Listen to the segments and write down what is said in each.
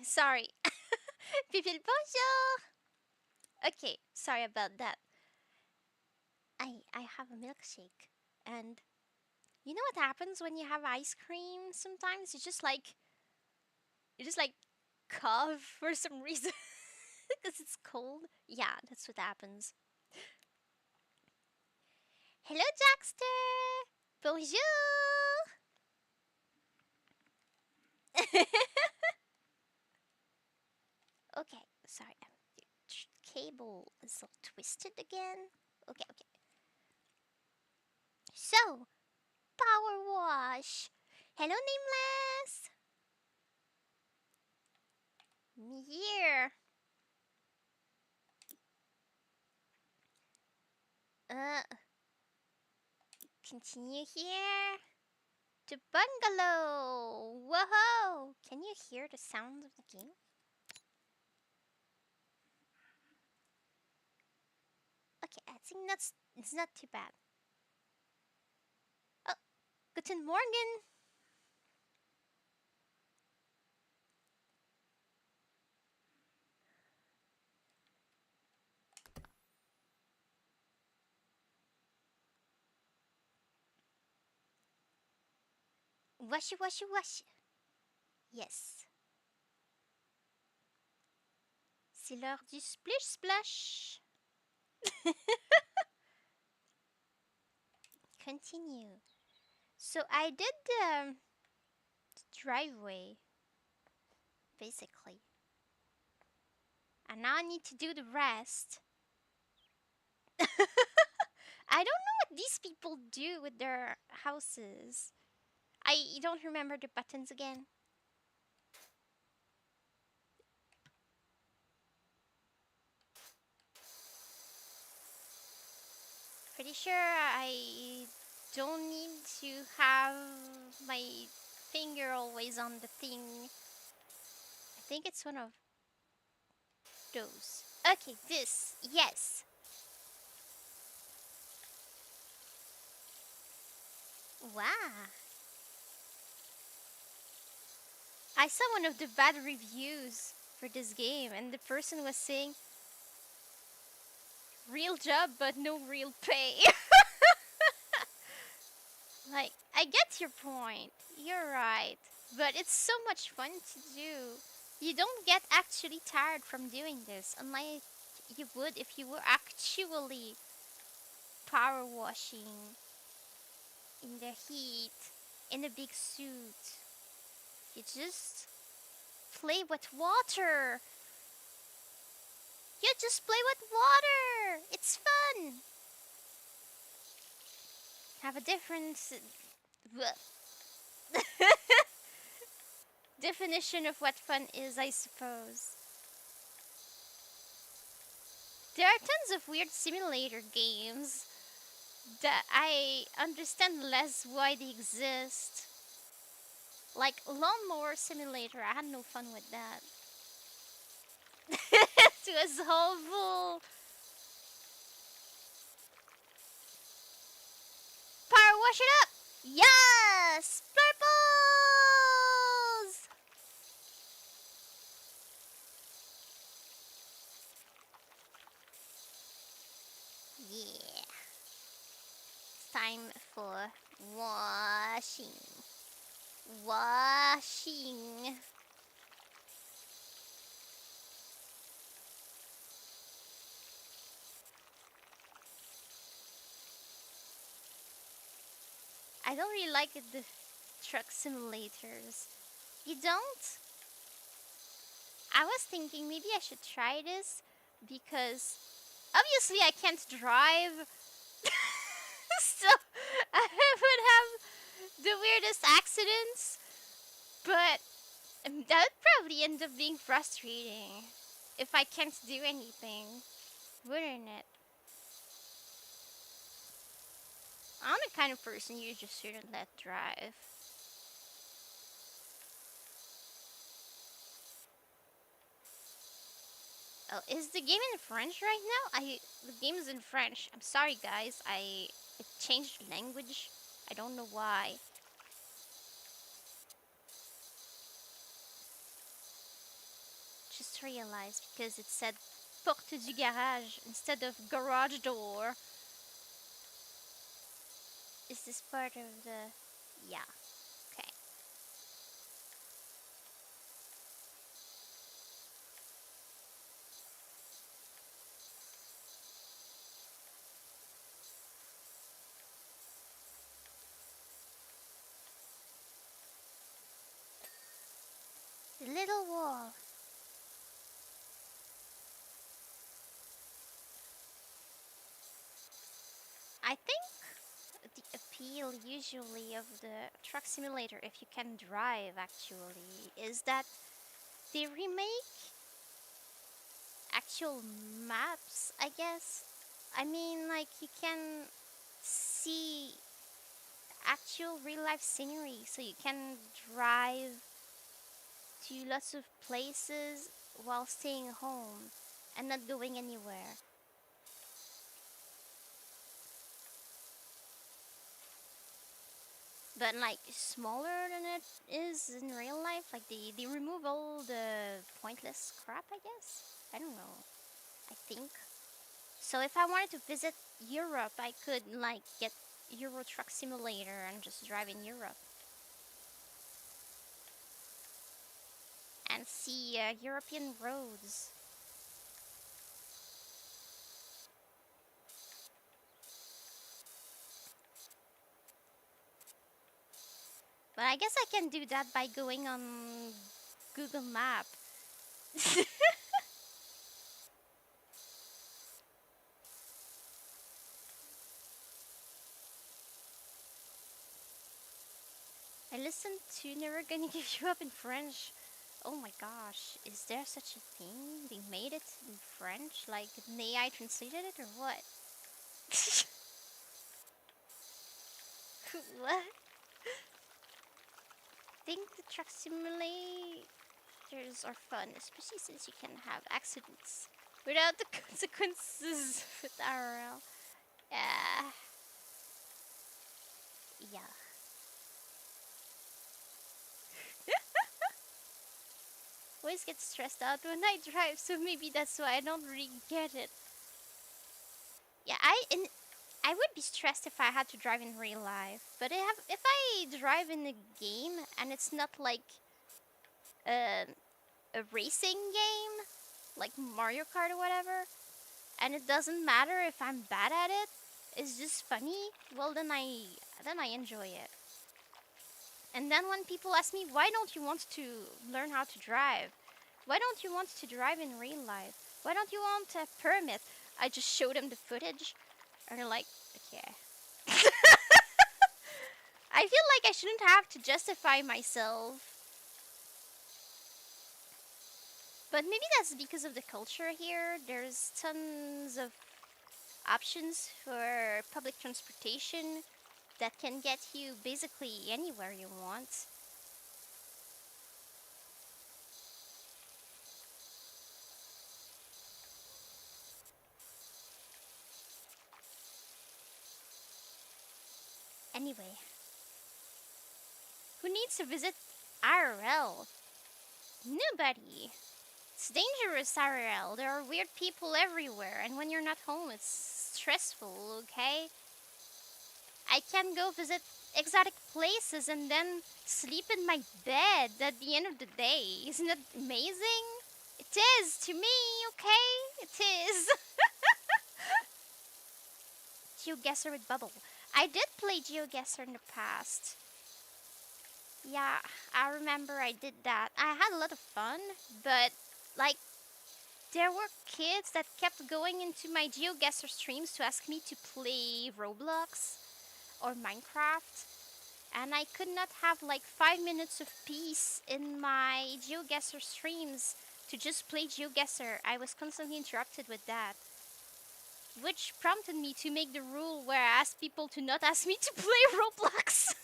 Sorry. People, bonjour! Okay, sorry about that. I have a milkshake. And you know what happens when you have ice cream sometimes? You just like cough for some reason. Because it's cold. Yeah, that's what happens. Hello, Jackster! Bonjour! Okay, sorry. The cable is all twisted again. Okay, okay. So, power wash. Hello, nameless. Me here. Uh, continue here. To bungalow. Whoa! Can you hear the sound of the game? Okay, I think it's not too bad. Oh, guten Morgen. Washy, washy, washy. Yes. C'est l'heure du splish splash. Continue. So I did the driveway, basically. And now I need to do the rest. I don't know what these people do with their houses. I don't remember the buttons again. Pretty sure I don't need to have my finger always on the thing. I think it's one of those. Okay, this. Yes. Wow. I saw one of the bad reviews for this game, and the person was saying, real job, but no real pay. Like, I get your point. You're right. But it's so much fun to do. You don't get actually tired from doing this, unlike you would if you were actually power washing in the heat, in a big suit. You just play with water. You just play with water. It's fun. Have a different definition of what fun is, I suppose. There are tons of weird simulator games that I understand less why they exist. Like Lawnmower Simulator, I had no fun with that. It was awful. Power wash it up! Yes! Purples! Yeah. It's time for washing. Washing. I don't really like the truck simulators. You don't? I was thinking maybe I should try this because obviously I can't drive. So I would have the weirdest accidents, but that would probably end up being frustrating if I can't do anything, wouldn't it? I'm the kind of person you just shouldn't let drive. Oh, is the game in French right now? The game is in French. I'm sorry, guys. It changed language. I don't know why. realize because it said porte du garage instead of garage door. Is this part of the... Yeah, okay. The little wall. I think the appeal usually of the truck simulator, if you can drive actually, is that they remake actual maps, I guess. I mean, like, you can see actual real life scenery, so you can drive to lots of places while staying home and not going anywhere. But like smaller than it is in real life, like they remove all the pointless crap, I guess. I don't know. I think. So if I wanted to visit Europe, I could like get Euro Truck Simulator and just drive in Europe and see European roads. But I guess I can do that by going on Google Map. I listened to Never Gonna Give You Up in French. Oh my gosh, is there such a thing? They made it in French? Like, an AI translated it or what? What? I think the truck simulators are fun, especially since you can have accidents without the consequences with RL. Yeah. Yeah. Always get stressed out when I drive, so maybe that's why I don't really get it. Yeah, I would be stressed if I had to drive in real life. But if I drive in a game and it's not like a, a racing game, like Mario Kart or whatever, and it doesn't matter if I'm bad at it, it's just funny, well then I enjoy it. And then when people ask me, why don't you want to learn how to drive? Why don't you want to drive in real life? Why don't you want a permit? I just show them the footage, and they're like, okay. I feel like I shouldn't have to justify myself. But maybe that's because of the culture here. There's tons of options for public transportation that can get you basically anywhere you want. Anyway, who needs to visit IRL? Nobody. It's dangerous, IRL. There are weird people everywhere, and when you're not home, it's stressful, okay? I can go visit exotic places and then sleep in my bed at the end of the day. Isn't that amazing? It is to me, okay? It is. GeoGuessr with Bubble. I did play GeoGuessr in the past. Yeah, I remember I did that. I had a lot of fun, but like there were kids that kept going into my GeoGuessr streams to ask me to play Roblox or Minecraft, and I could not have like 5 minutes of peace in my GeoGuessr streams to just play GeoGuessr. I was constantly interrupted with that, which prompted me to make the rule where I asked people to not ask me to play Roblox.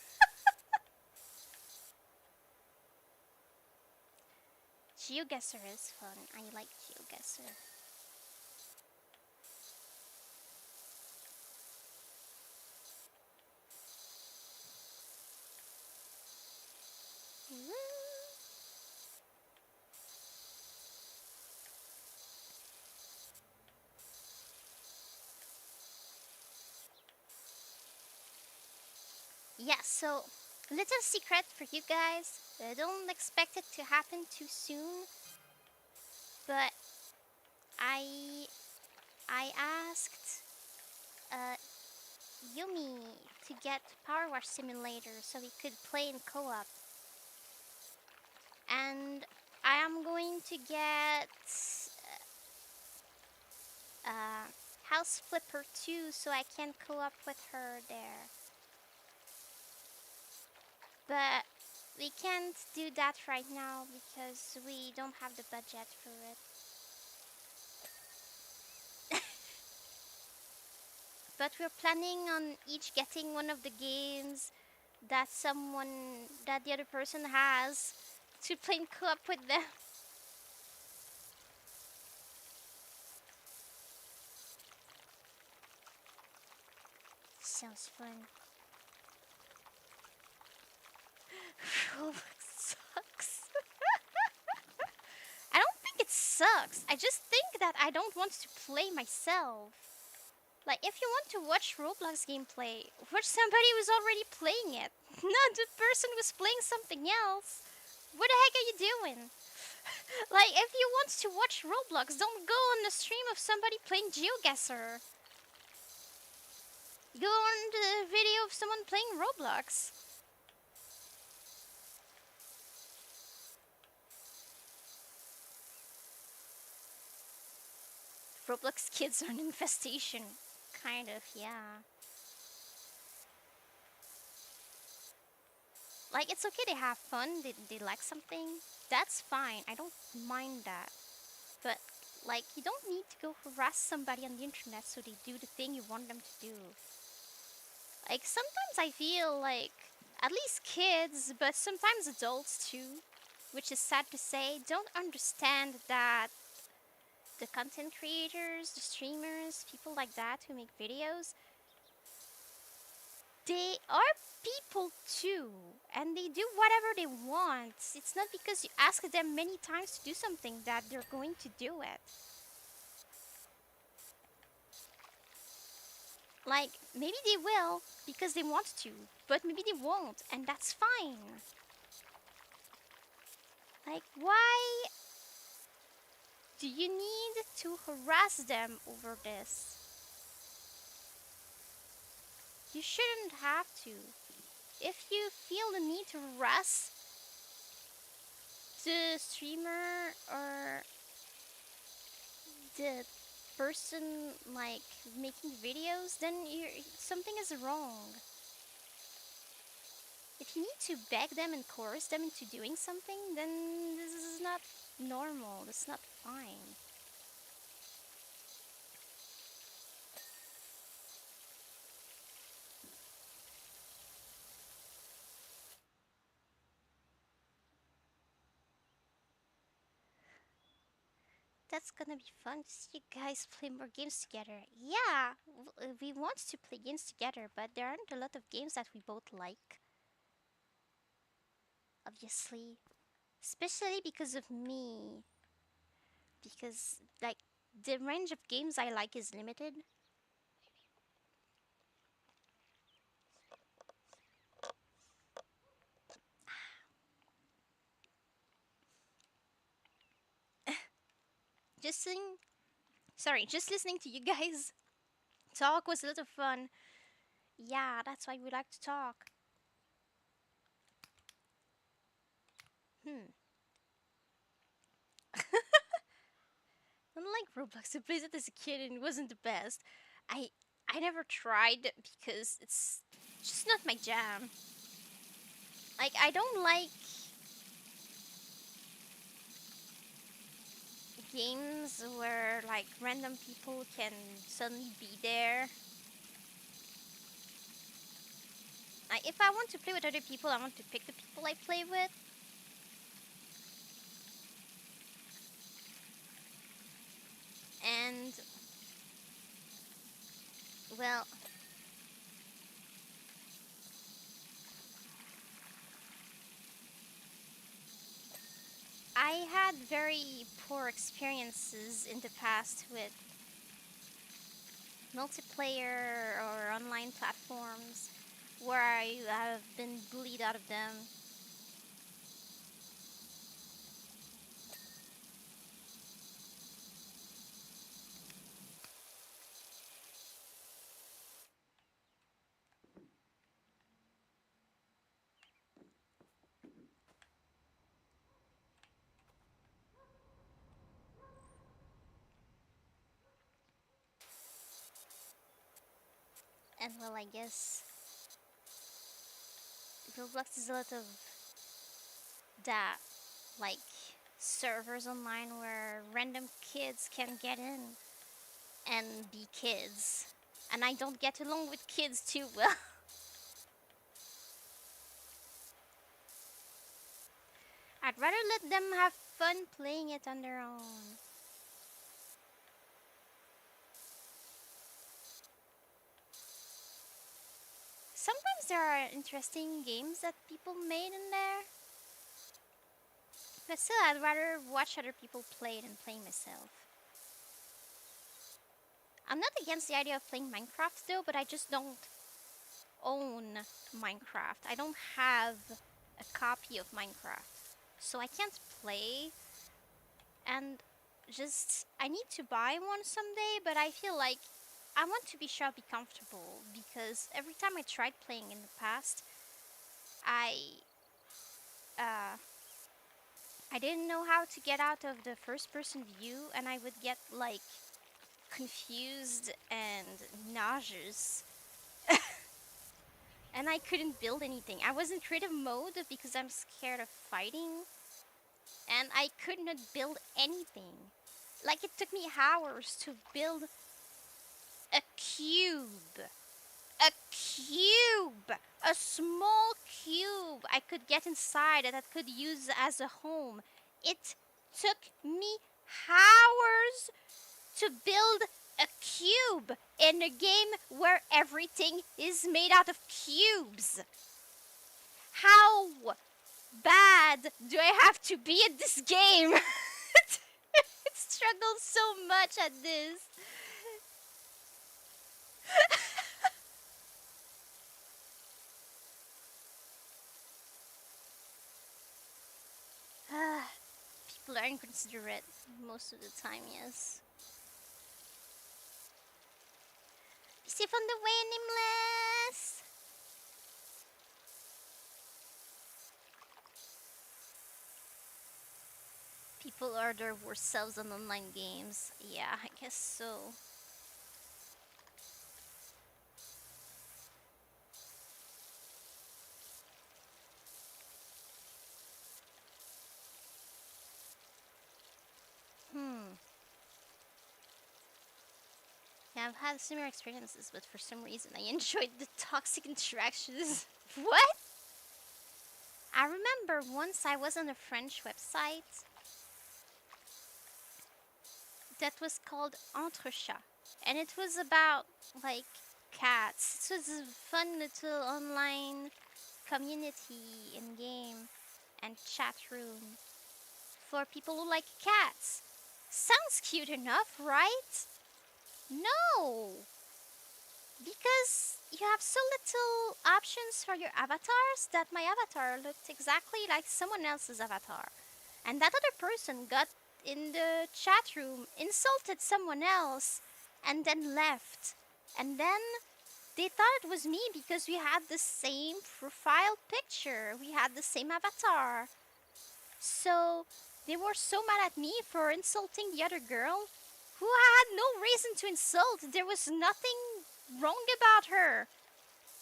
GeoGuessr is fun. I like GeoGuessr. Yeah, so little secret for you guys. Don't expect it to happen too soon, but I I asked uh, Yumi to get Powerwash Simulator so we could play in co-op, and I am going to get uh, House Flipper too so I can co-op with her there. But we can't do that right now because we don't have the budget for it. But we're planning on each getting one of the games that the other person has to play in co-op with them. Sounds fun. Roblox sucks. I don't think it sucks. I just think that I don't want to play myself. Like, if you want to watch Roblox gameplay, watch somebody who's already playing it. Not the person who's playing something else. What the heck are you doing? Like, if you want to watch Roblox, don't go on the stream of somebody playing GeoGuessr. Go on the video of someone playing Roblox. Roblox kids are an infestation. Kind of, yeah. Like, it's okay they have fun, they like something. That's fine, I don't mind that. But, like, you don't need to go harass somebody on the internet so they do the thing you want them to do. Like, sometimes I feel like, at least kids, but sometimes adults too, which is sad to say, don't understand that the content creators, the streamers, people like that who make videos, they are people too, and they do whatever they want. It's not because you ask them many times to do something that they're going to do it. Like, maybe they will because they want to, but maybe they won't, and that's fine. Like, why do you need to harass them over this? You shouldn't have to. If you feel the need to harass the streamer or the person like making videos, then something is wrong. If you need to beg them and coerce them into doing something, then this is not normal. It's not fine. That's gonna be fun to see you guys play more games together. Yeah, we want to play games together, but there aren't a lot of games that we both like. Obviously. Especially because of me. Because, like, the range of games I like is limited. Just listening, sorry, just listening to you guys talk was a lot of fun. Yeah, that's why we like to talk. Hmm. Unlike Roblox, I played it as a kid and it wasn't the best. I I never tried because it's just not my jam. Like, I don't like games where like random people can suddenly be there. Like, if I want to play with other people, I want to pick the people I play with. And well, I had very poor experiences in the past with multiplayer or online platforms where I have been bullied out of them. And well, I guess Roblox is a lot of that, like servers online where random kids can get in and be kids. And I don't get along with kids too well. I'd rather let them have fun playing it on their own. Sometimes there are interesting games that people made in there. But still, I'd rather watch other people play than play myself. I'm not against the idea of playing Minecraft though, but I just don't own Minecraft. I don't have a copy of Minecraft. So I can't play, and just I need to buy one someday, but I feel like I want to be sure I'll be comfortable, because every time I tried playing in the past, I uh, I didn't know how to get out of the first person view, and I would get like confused and nauseous. And I couldn't build anything. I was in creative mode because I'm scared of fighting, and I could not build anything. Like, it took me hours to build a cube. A cube! A small cube I could get inside that I could use as a home. It took me hours to build a cube in a game where everything is made out of cubes. How bad do I have to be at this game? It struggles so much at this. People are inconsiderate most of the time, yes. Be safe on the way, Nameless! People are their worst selves on online games. Yeah, I guess so. Yeah, I've had similar experiences, but for some reason I enjoyed the toxic interactions. What? I remember once I was on a French website that was called Entrechat, and it was about like cats. It was a fun little online community in game and chat room for people who like cats. Sounds cute enough, right? No! Because you have so little options for your avatars that my avatar looked exactly like someone else's avatar. And that other person got in the chat room, insulted someone else, and then left. And then they thought it was me because we had the same profile picture, we had the same avatar. So they were so mad at me for insulting the other girl who had no reason to insult. There was nothing wrong about her.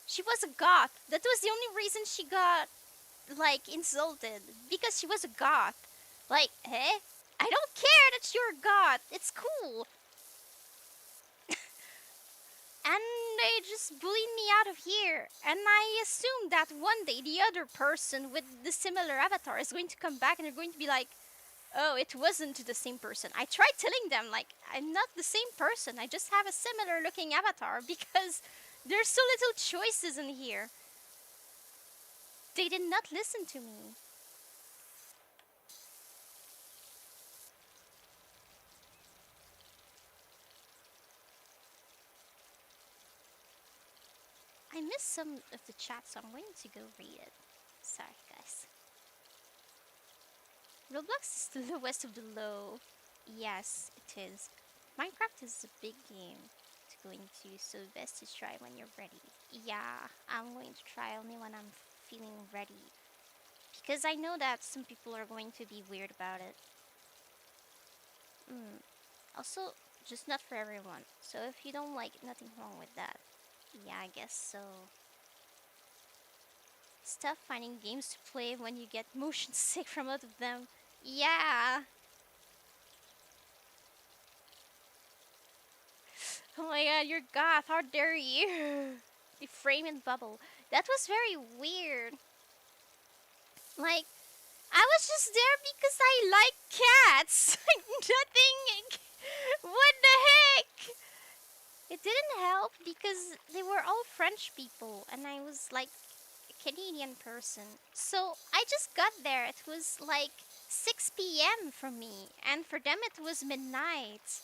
She was a goth. That was the only reason she got, like, insulted. Because she was a goth. Like, eh? I don't care that you're a goth. It's cool. And they just bullied me out of here. And I assumed that one day the other person with the similar avatar is going to come back and they're going to be like, oh, it wasn't the same person. I tried telling them, like, I'm not the same person. I just have a similar looking avatar because there's so little choices in here. They did not listen to me. I I missed some of the chat, so I'm going to go read it. Sorry, guys. Roblox is the lowest of the low. Yes, it is. Minecraft is a big game to go into, so best to try when you're ready. Yeah, I'm going to try only when I'm feeling ready. Because I know that some people are going to be weird about it. Also, just not for everyone. So if you don't like it, nothing wrong with that. Yeah, I guess so. It's tough finding games to play when you get motion sick from a lot of them. Yeah. Oh my god, you're goth. How dare you? The frame and bubble. That was very weird. Like, I was just there because I like cats. Nothing. What the heck? It didn't help because they were all French people and I was like a Canadian person. So I just got there. It was like 6 p.m. for me, and for them it was midnight.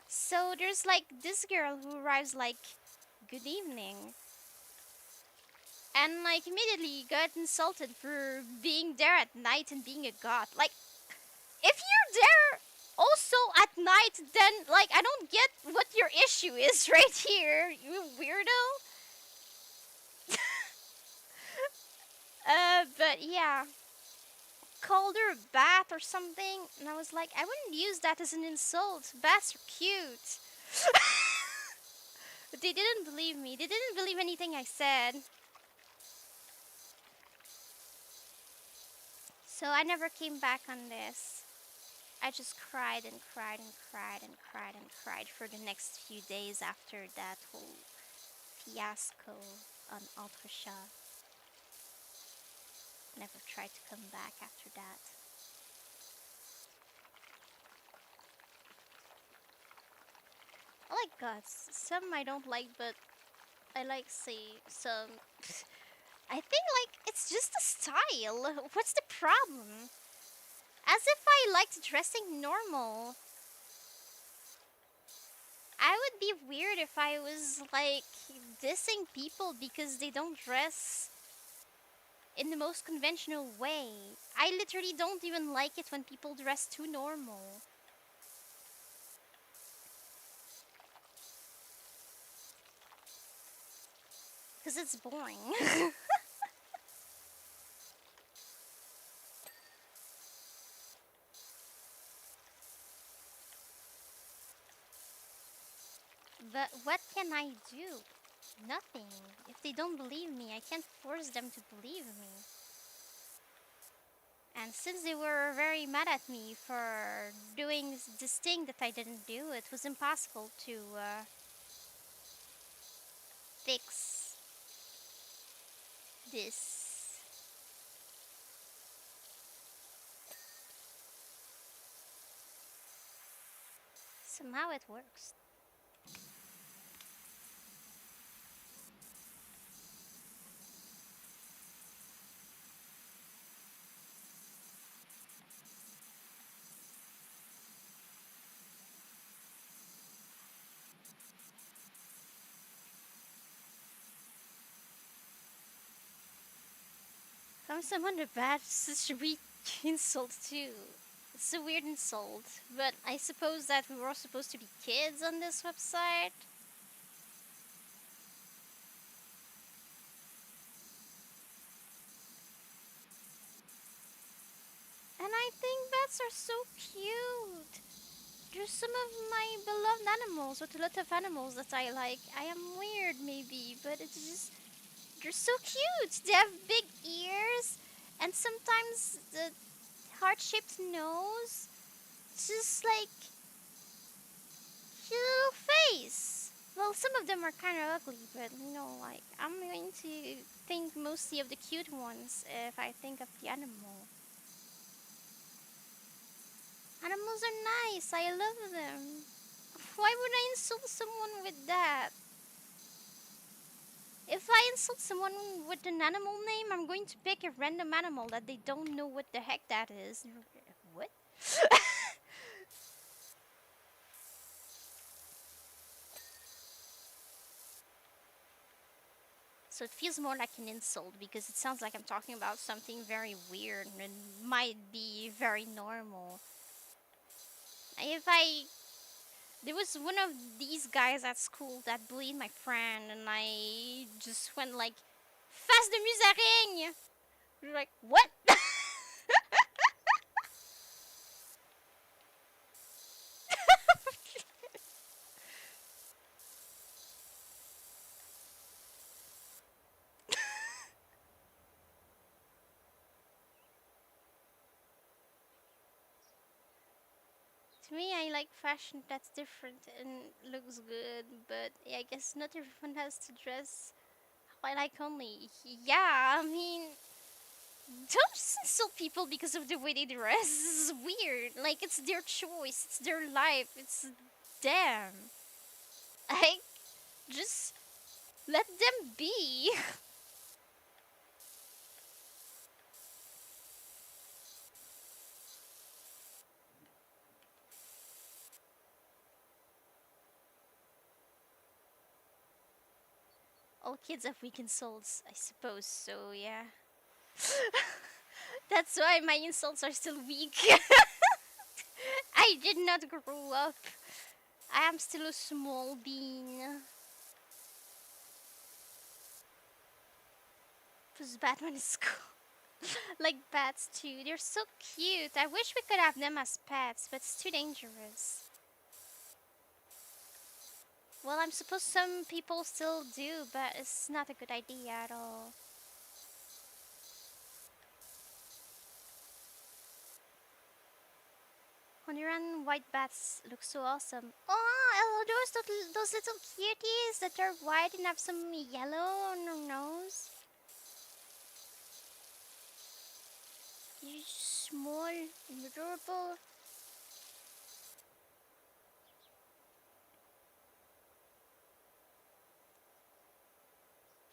So there's like this girl who arrives like, good evening. And like immediately got insulted for being there at night and being a god. Like, if you're there also at night, then like I don't get what your issue is right here, you weirdo. But yeah, called her a bat or something, and I was like, I wouldn't use that as an insult. Bats are cute. But they didn't believe me. They didn't believe anything I said. So I never came back on this. I just cried and cried and cried and cried and cried for the next few days after that whole fiasco on Ultrasha. Never tried to come back after that. I like gods. Some I don't like, but I like say some. I think like it's just a style. What's the problem? As if I liked dressing normal. I would be weird if I was like dissing people because they don't dress in the most conventional way. I literally don't even like it when people dress too normal. Because it's boring. But what can I do? Nothing. If they don't believe me, I can't force them to believe me. And since they were very mad at me for doing this thing that I didn't do, it was impossible to fix this. Somehow it works. From someone to bad, such a weak insult too. It's a weird insult, but I suppose that we were all supposed to be kids on this website. And I think bats are so cute. They're some of my beloved animals, with a lot of animals that I like. I am weird maybe, but it's just, they're so cute. They have big ears, and sometimes the heart-shaped nose. It's just like cute little face. Well, some of them are kind of ugly, but you know, like I'm going to think mostly of the cute ones if I think of the animal. Animals are nice. I love them. Why would I insult someone with that? If I insult someone with an animal name, I'm going to pick a random animal that they don't know what the heck that is. What? So it feels more like an insult because it sounds like I'm talking about something very weird and might be very normal. If I There was one of these guys at school that bullied my friend, and I just went like, "Face de musaraigne!" You're like, what? To me, I like fashion that's different and looks good, but yeah, I guess not everyone has to dress how I like only. Yeah, I mean, don't just insult people because of the way they dress. This is weird. Like, it's their choice, it's their life, it's them. Like, just let them be. All kids have weak insults, I suppose, so yeah. That's why my insults are still weak. I did not grow up. I am still a small bean. Because Batman is cool. Like bats too. They're so cute. I wish we could have them as pets, but it's too dangerous. Well, I'm suppose some people still do, but it's not a good idea at all. Honeyran white bats look so awesome. Oh, those little cuties that are white and have some yellow on their nose. You're small and adorable.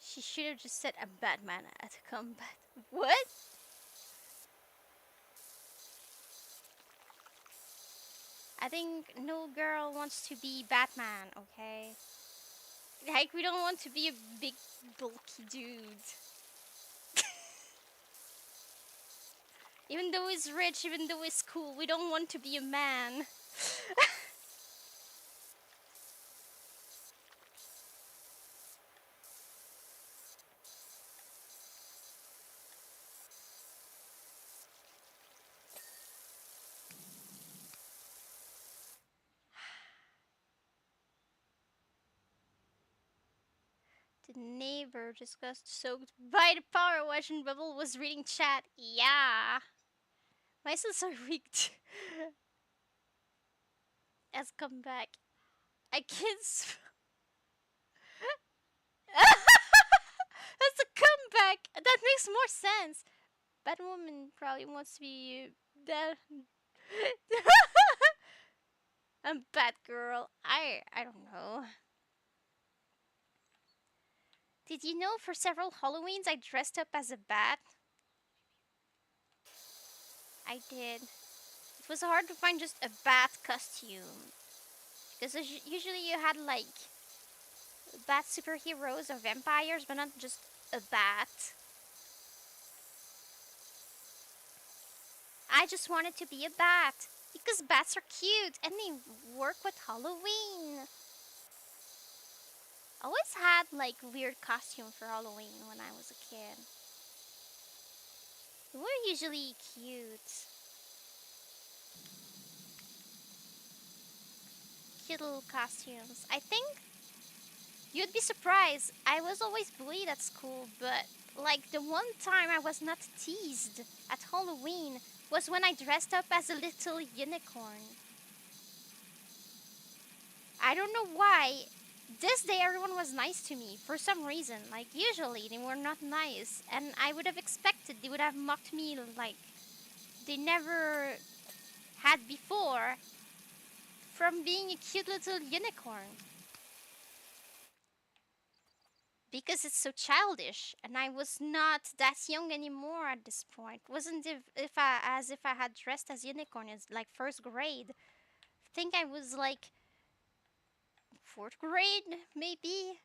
She should have just said I'm Batman at combat. What? I think no girl wants to be Batman, okay? Like, we don't want to be a big, bulky dude. Even though he's rich, even though he's cool, we don't want to be a man. The neighbor just got soaked by the power wash and Bubble was reading chat. Yeah. My sons are weak has come back. I can't. That's a comeback. That makes more sense. Batwoman probably wants to be that. I'm Batgirl. I don't know. Did you know for several Halloweens I dressed up as a bat? I did. It was hard to find just a bat costume. Because usually you had like bat superheroes or vampires, but not just a bat. I just wanted to be a bat. Because bats are cute and they work with Halloween. I always had like weird costume for Halloween when I was a kid. They were usually cute. Cute little costumes. I think you'd be surprised. I was always bullied at school, but like the one time I was not teased at Halloween was when I dressed up as a little unicorn. I don't know why. This day everyone was nice to me for some reason. Like usually they were not nice, and I would have expected they would have mocked me like they never had before from being a cute little unicorn. Because it's so childish, and I was not that young anymore at this point. Wasn't if I as if I had dressed as unicorn as like first grade. I think I was like fourth grade, maybe.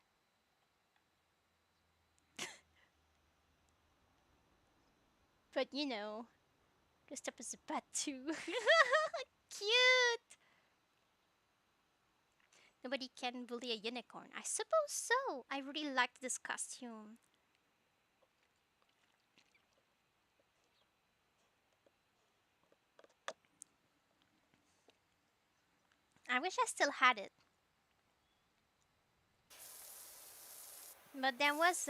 But you know, Gustav is a pet too. Cute! Nobody can bully a unicorn. I suppose so. I really liked this costume. I wish I still had it. But there was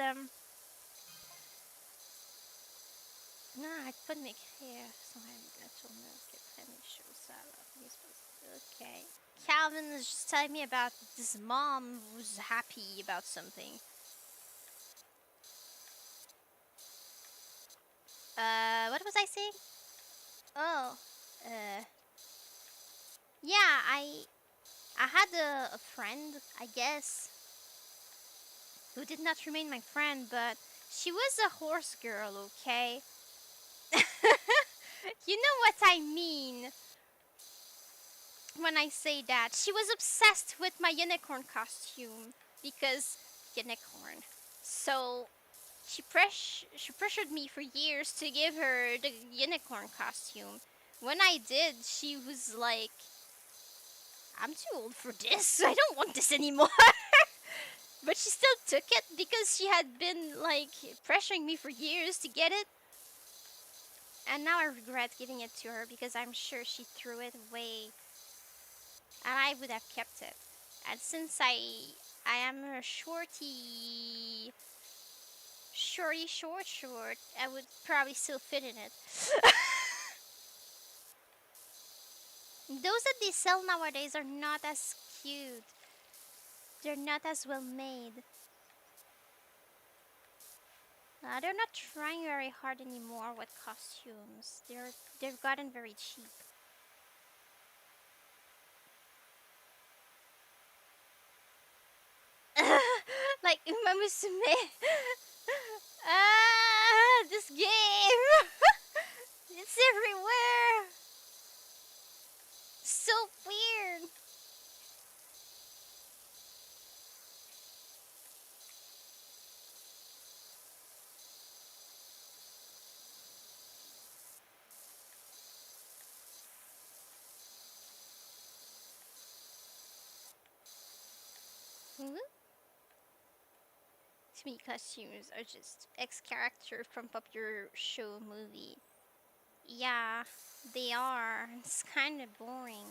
no, I put make hair, so I'm going to make it. Let me show salad. Okay. Calvin is just telling me about this mom who's happy about something. What was I saying? Oh, uh, yeah, I had a friend, I guess, who did not remain my friend, but she was a horse girl, okay? You know what I mean when I say that. She was obsessed with my unicorn costume because unicorn. So she pressured me for years to give her the unicorn costume. When I did, she was like, "I'm too old for this. I don't want this anymore." But she still took it because she had been like pressuring me for years to get it. And now I regret giving it to her because I'm sure she threw it away and I would have kept it. And since I am a short, I would probably still fit in it. Those that they sell nowadays are not as cute. They're not as well made. They're not trying very hard anymore with costumes. They've gotten very cheap. Like Uma Musume. This game. It's everywhere. So weird. Hmm? To me, costumes are just X character from popular show movie. Yeah, they are. It's kind of boring.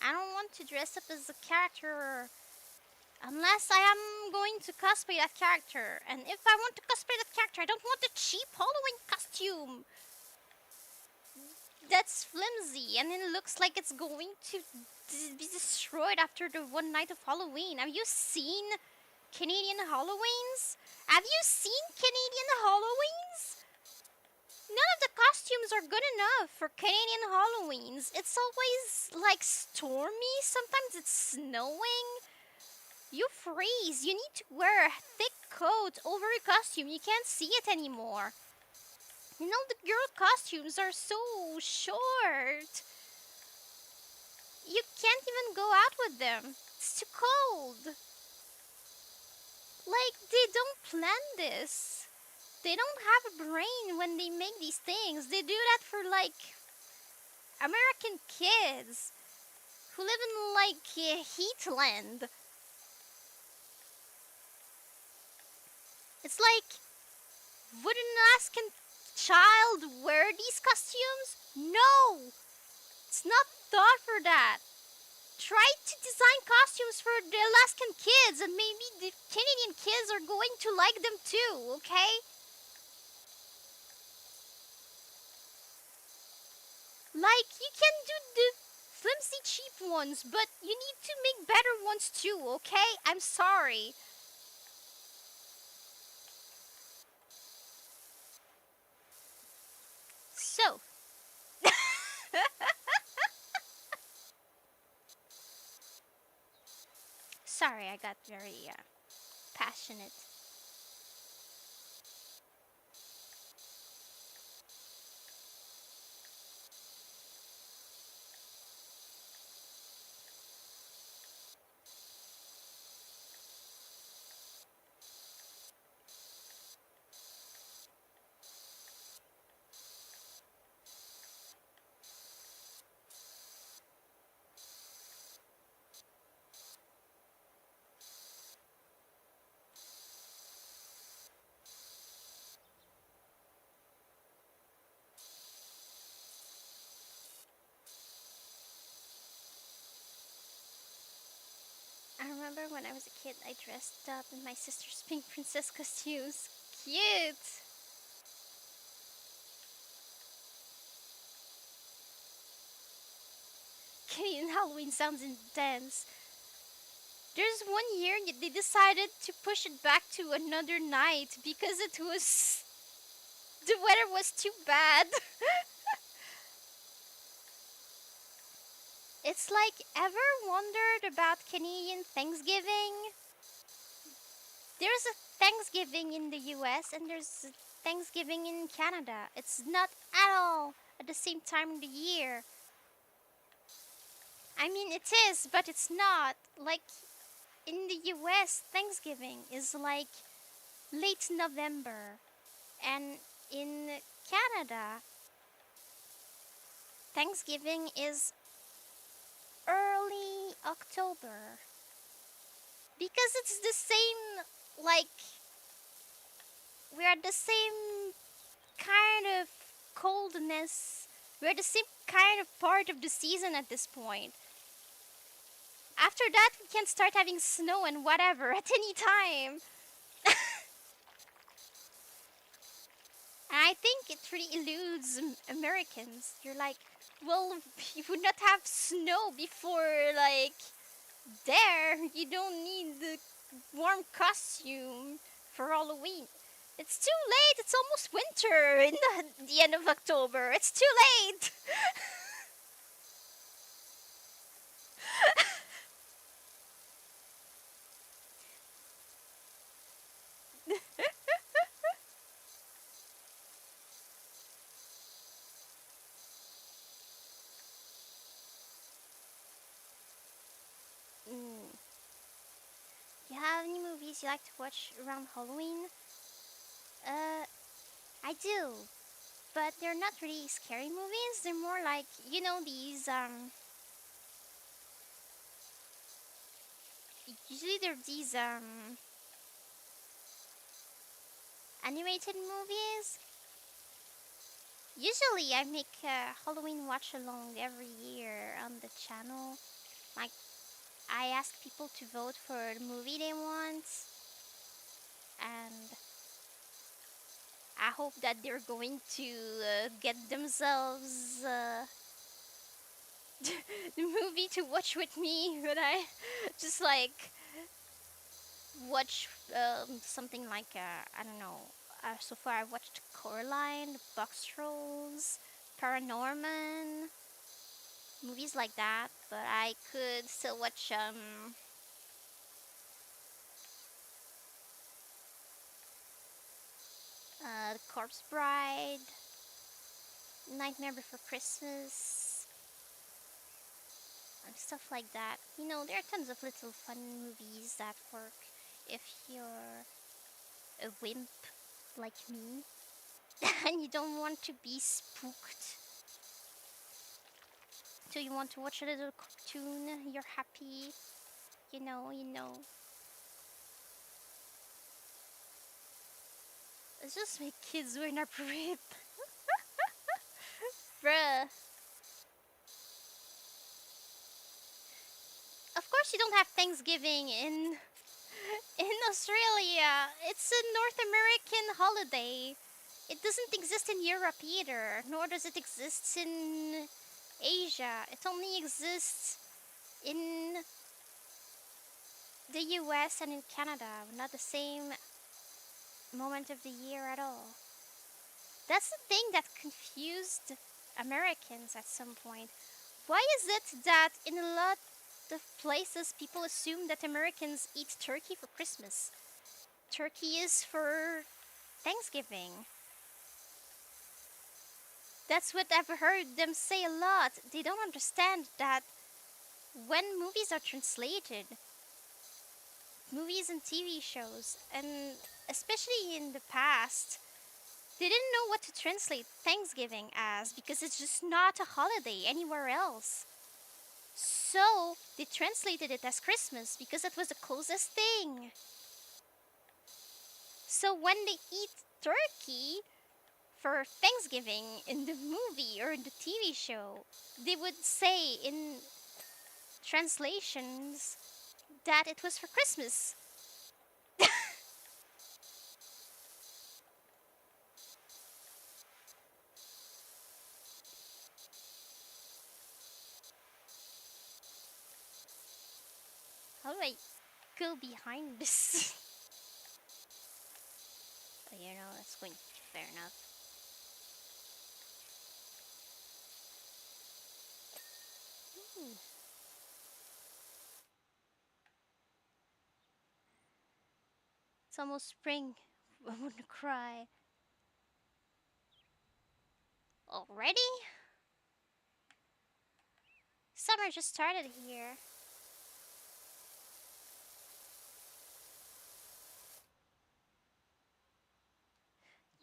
I don't want to dress up as a character unless I am going to cosplay that character. And if I want to cosplay that character, I don't want a cheap Halloween costume that's flimsy and it looks like it's going to be destroyed after the one night of Halloween. Have you seen Canadian Halloweens? Have you seen Canadian Halloweens? None of the costumes are good enough for Canadian Halloweens. It's always like stormy, sometimes it's snowing. You freeze. You need to wear a thick coat over your costume. You can't see it anymore. You know, the girl costumes are so short. You can't even go out with them. It's too cold. Like, they don't plan this. They don't have a brain when they make these things. They do that for, like, American kids who live in, like, Heatland. It's like, would an Alaskan child wear these costumes? No! It's not thought for that. Try to design costumes for the Alaskan kids and maybe the Canadian kids are going to like them too, okay? Like, you can do the flimsy cheap ones, but you need to make better ones too, okay? I'm sorry. So, sorry, I got very passionate. remember when I was a kid, I dressed up in my sister's pink princess costumes. Cute! Canadian Halloween sounds intense. There's one year they decided to push it back to another night because it was the weather was too bad. It's like, ever wondered about Canadian Thanksgiving? There's a Thanksgiving in the US and there's a Thanksgiving in Canada. It's not at all at the same time of the year. I mean, it is, but it's not. Like, in the US, Thanksgiving is like late November. And in Canada, Thanksgiving is early October. Because it's the same, like, we're the same kind of coldness. We're the same kind of part of the season at this point. After that, we can start having snow and whatever at any time. And I think it really eludes Americans. You're like, well, you would not have snow before, like, there. You don't need the warm costume for Halloween. It's too late. It's almost winter in the end of October. It's too late. Mm. You have any movies you like to watch around Halloween? Uh, I do, but they're not really scary movies. They're more like, these usually they're these animated movies. Usually I make a Halloween watch along every year on the channel. Like, I ask people to vote for the movie they want, and I hope that they're going to get themselves the movie to watch with me. But I just like watch something like I don't know. So far, I watched Coraline, Box Trolls, Paranorman, movies like that. But I could still watch The Corpse Bride, Nightmare Before Christmas, and stuff like that. There are tons of little fun movies that work if you're a wimp like me and you don't want to be spooked. So you want to watch a little cartoon, you're happy, you know. It's just my kids were not rape. Bruh. Of course you don't have Thanksgiving in Australia. It's a North American holiday. It doesn't exist in Europe either, nor does it exist in Asia. It only exists in the US and in Canada, not the same moment of the year at all. That's the thing that confused Americans at some point. Why is it that in a lot of places people assume that Americans eat turkey for Christmas? Turkey is for Thanksgiving. That's what I've heard them say a lot. They don't understand that when movies are translated, movies and TV shows, and especially in the past, they didn't know what to translate Thanksgiving as because it's just not a holiday anywhere else. So they translated it as Christmas because it was the closest thing. So when they eat turkey for Thanksgiving in the movie or in the TV show, they would say in translations that it was for Christmas. How do I go behind this? That's going to be fair enough. Ooh. It's almost spring. I wouldn't cry. Already? Summer just started here.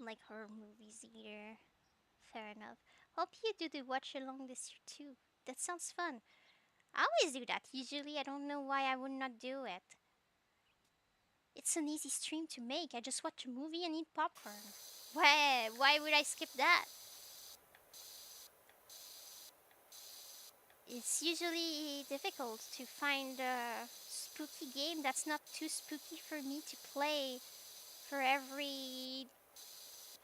Like horror movies either. Fair enough. Hope you do the watch along this year too. That sounds fun. I always do that. Usually I don't know why I would not do it. It's an easy stream to make. I just watch a movie and eat popcorn. Why would I skip that? It's usually difficult to find a spooky game that's not too spooky for me to play for every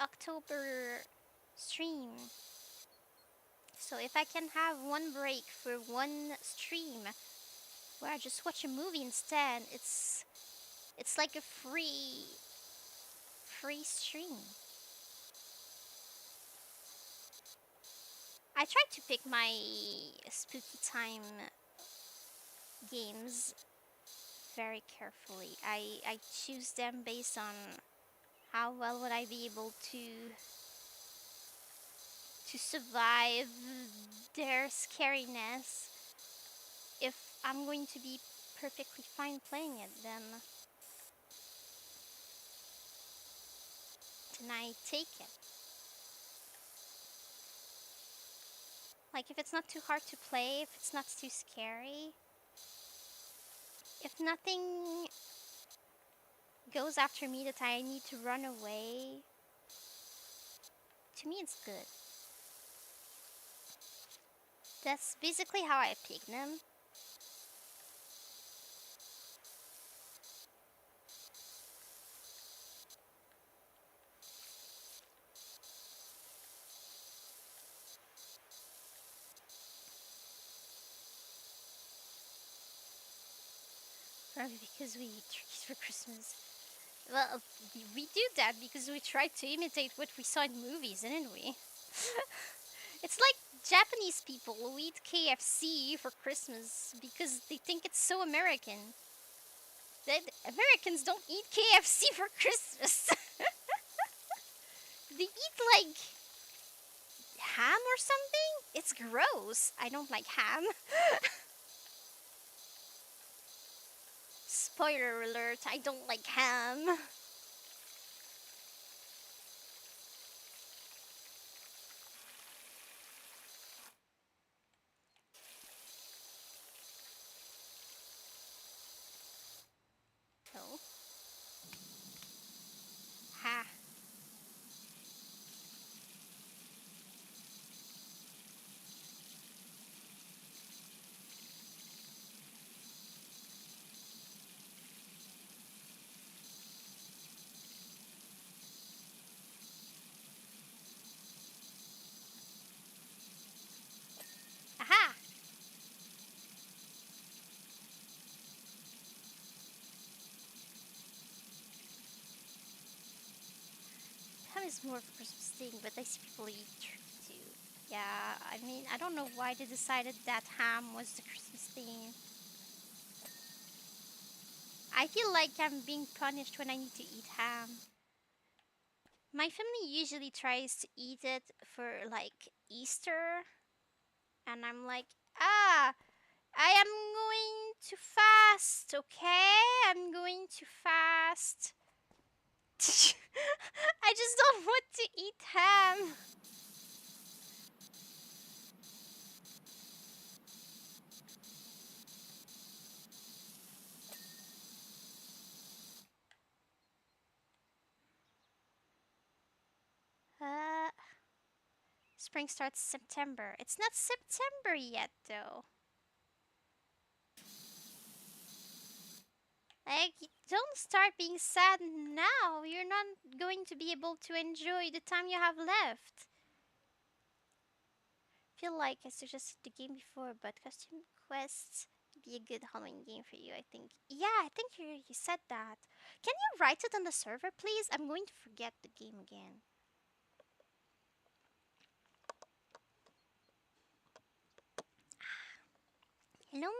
October stream. So if I can have one break for one stream where I just watch a movie instead, it's like a free stream. I try to pick my spooky time games very carefully. I choose them based on how well would I be able to survive their scariness. If I'm going to be perfectly fine playing it, then I take it. Like if it's not too hard to play, if it's not too scary, if nothing goes after me that I need to run away, to me it's good. That's basically how I pick them. Probably because we eat turkeys for Christmas. Well, we do that because we try to imitate what we saw in movies, didn't we? It's like Japanese people who eat KFC for Christmas because they think it's so American. That Americans don't eat KFC for Christmas. They eat like ham or something. It's gross. I don't like ham. Spoiler alert, I don't like ham. Oh. Ha. Aha! Ham is more of a Christmas thing, but I see people eat turkey too. Yeah, I mean, I don't know why they decided that ham was the Christmas thing. I feel like I'm being punished when I need to eat ham. My family usually tries to eat it for like Easter, and I'm like, I am going to fast, okay? I'm going to fast. I just don't want to eat ham. Uh, Spring starts September. It's not September yet, though. Like, don't start being sad now. You're not going to be able to enjoy the time you have left. Feel like I suggested the game before, but costume quests be a good Halloween game for you, I think. Yeah, I think you said that. Can you write it on the server, please? I'm going to forget the game again. Hello, Moon.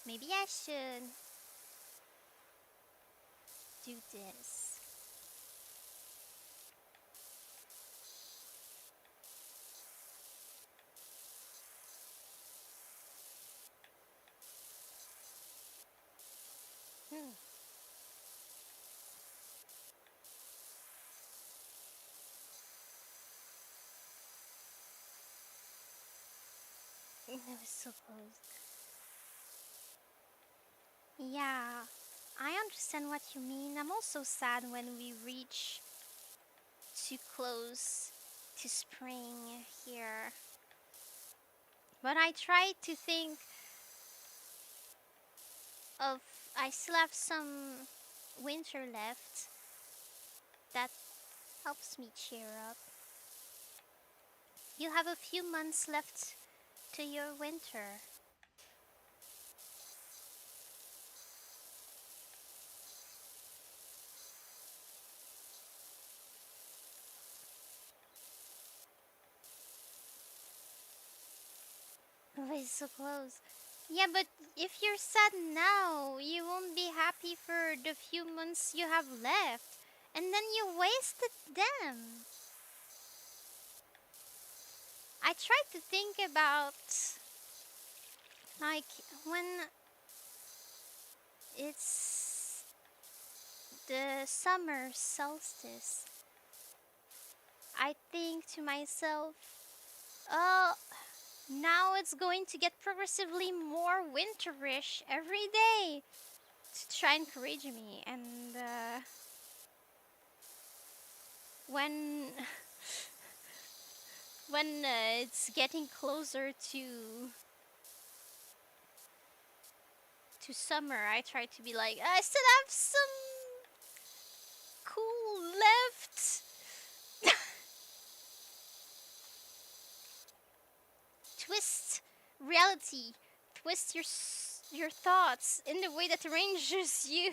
Maybe I should do this. Hmm. That was so close. Yeah, I understand what you mean. I'm also sad when we reach too close to spring here. But I try to think of, I still have some winter left. That helps me cheer up. You have a few months left to your winter. Oh, it's so close. Yeah, but if you're sad now, you won't be happy for the few months you have left. And then you wasted them. I tried to think about, like, when it's the summer solstice, I think to myself, oh, now it's going to get progressively more winterish every day to try and encourage me. And when it's getting closer to summer, I try to be like, I still have some cool left. Twist reality, twist your thoughts in the way that arranges you.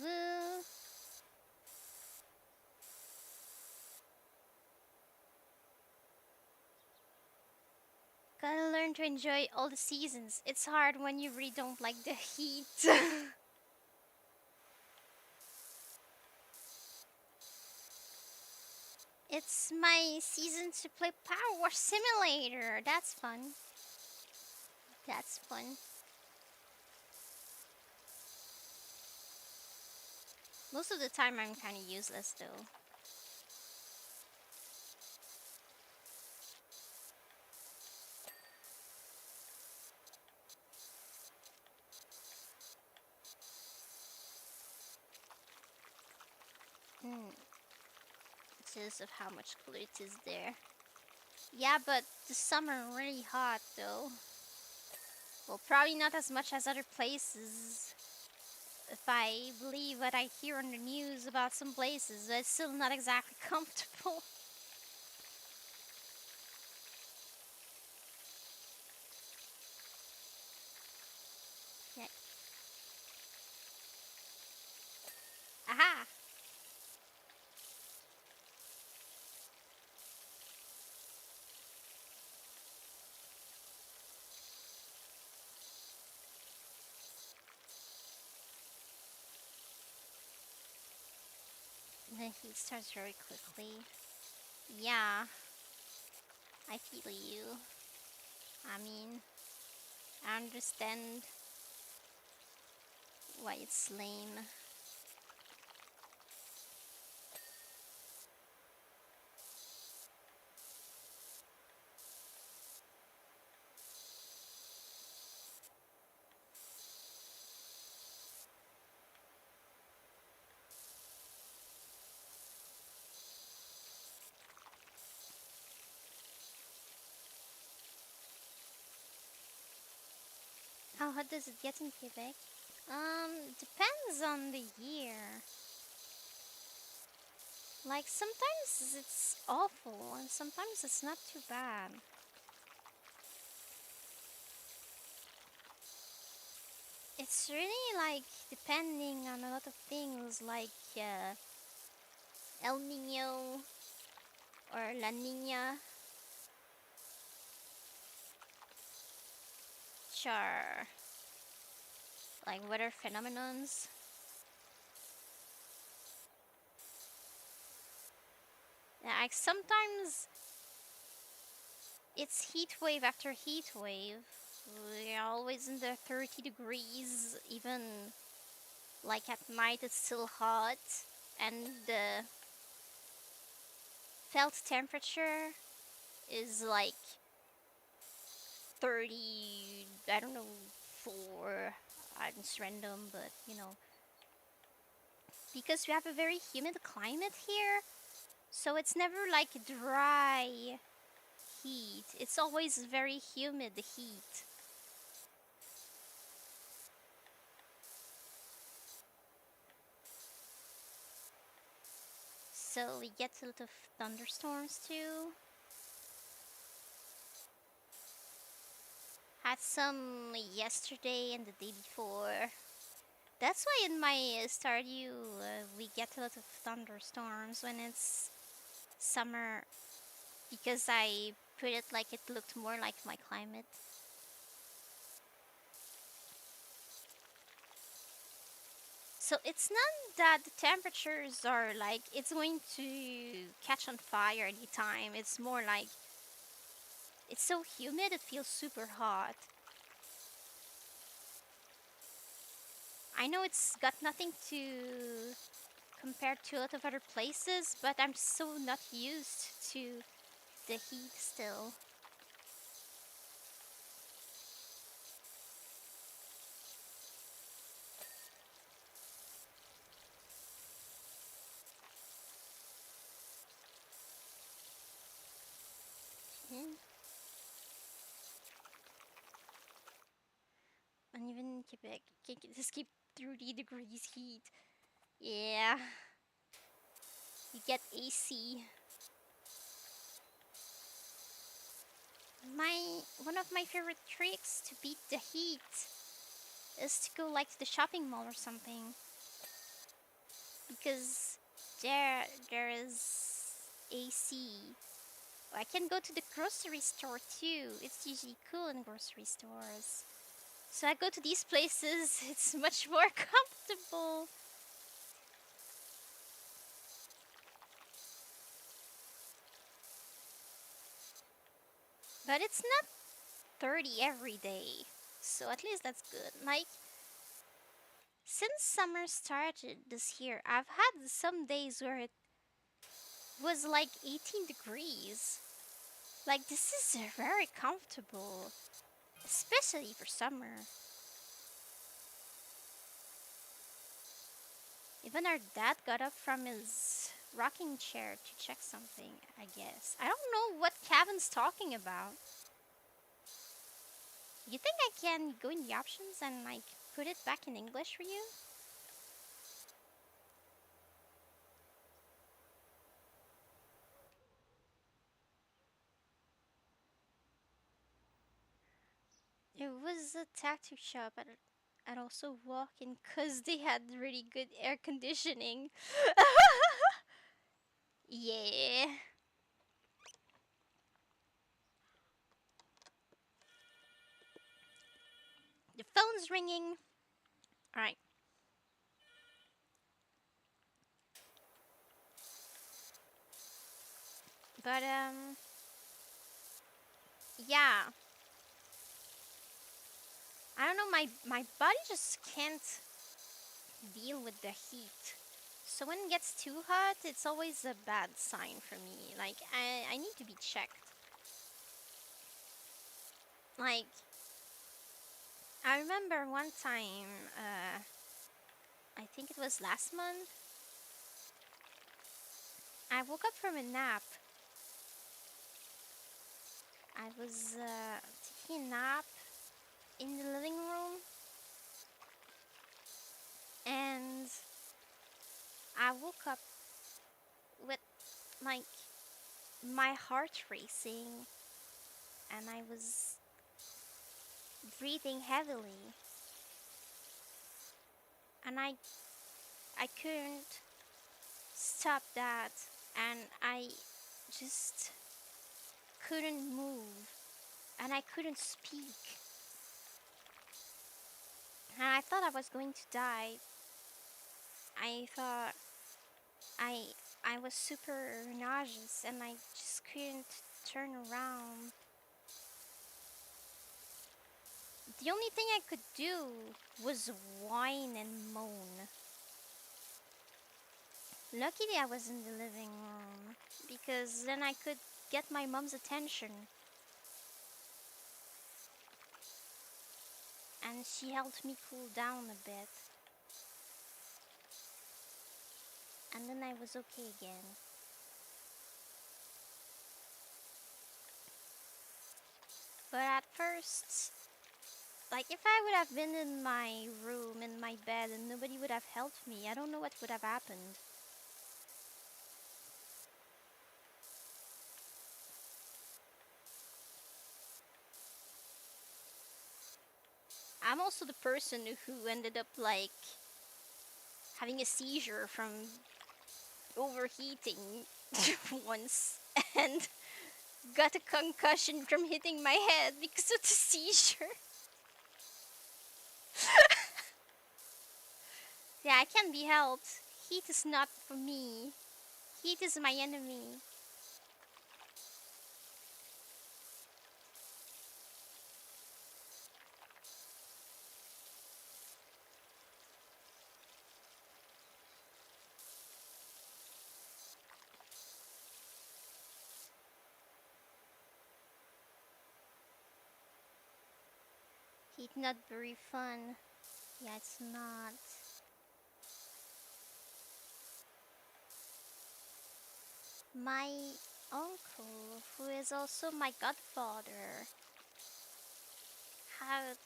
Woo. Gotta learn to enjoy all the seasons. It's hard when you really don't like the heat. It's my season to play Powerwash Simulator. That's fun. That's fun. Most of the time I'm kind of useless though. Hmm. Because of how much cooler it is there. Yeah, but the summer really hot though. Well, probably not as much as other places. If I believe what I hear on the news about some places, it's still not exactly comfortable. Yeah. Aha! The heat starts very quickly. Yeah, I feel you. I mean, I understand why it's lame. How hot does it get in Quebec? Depends on the year. Like, sometimes it's awful, and sometimes it's not too bad. It's really like depending on a lot of things, like El Nino or La Nina, which are like weather phenomenons. Like, sometimes it's heat wave after heat wave. We're always in the 30 degrees, even like at night it's still hot, and the felt temperature is like 30, I don't know, 4. It's random, but because we have a very humid climate here, so it's never like dry heat. It's always very humid heat. So we get a lot of thunderstorms too. Had some yesterday and the day before. That's why in my Stardew we get a lot of thunderstorms when it's summer, because I put it like it looked more like my climate. So it's not that the temperatures are like it's going to catch on fire anytime. It's more like it's so humid it feels super hot. I know it's got nothing to compare to a lot of other places, but I'm so not used to the heat still. Mm. And even in Quebec, you can just keep 30 degrees heat. Yeah, you get AC. One of my favorite tricks to beat the heat is to go like to the shopping mall or something, because there is AC. I can go to the grocery store too. It's usually cool in grocery stores. So I go to these places. It's much more comfortable. But it's not 30 every day. So at least that's good. Like, since summer started this year, I've had some days where it was like 18 degrees. Like, this is very comfortable, especially for summer. Even our dad got up from his rocking chair to check something, I guess. I don't know what Kevin's talking about. You think I can go in the options and like put it back in English for you? It was a tattoo shop and also walk-in because they had really good air conditioning. Yeah. The phone's ringing. Alright. But yeah. I don't know, my body just can't deal with the heat. So when it gets too hot, it's always a bad sign for me. Like, I need to be checked. Like, I remember one time, I think it was last month, I woke up from a nap. I was taking a nap in the living room, and I woke up with, like, my heart racing, and I was breathing heavily, and I couldn't stop that, and I just couldn't move, and I couldn't speak, and I thought I was going to die. I thought I I was super nauseous, and I just couldn't turn around. The only thing I could do was whine and moan. Luckily, I was in the living room because then I could get my mom's attention, and she helped me cool down a bit, and then I was okay again. But at first, like, if I would have been in my room, in my bed, and nobody would have helped me, I don't know what would have happened. I'm also the person who ended up, like, having a seizure from overheating once, and got a concussion from hitting my head because of the seizure. Yeah, I can't be helped. Heat is not for me. Heat is my enemy. Heat not very fun. Yeah, it's not. My uncle, who is also my godfather, had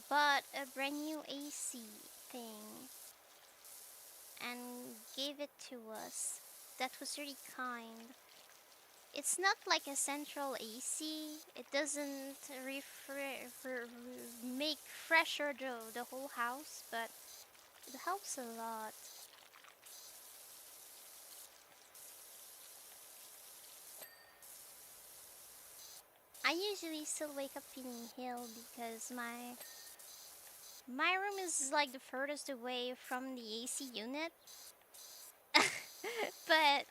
bought a brand new AC thing and gave it to us. That was really kind. It's not like a central AC. It doesn't make fresher the whole house, but it helps a lot. I usually still wake up feeling ill because my room is like the furthest away from the AC unit. But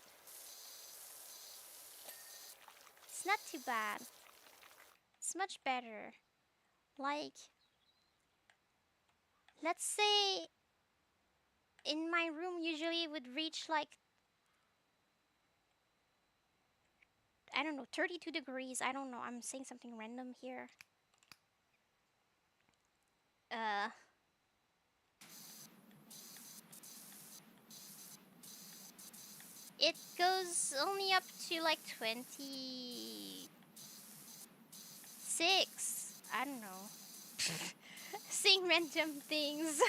it's not too bad. It's much better. Like, let's say in my room usually it would reach like, I don't know, 32 degrees. I don't know. I'm saying something random here. Uh it goes only up to like 26. I don't know. Saying random things.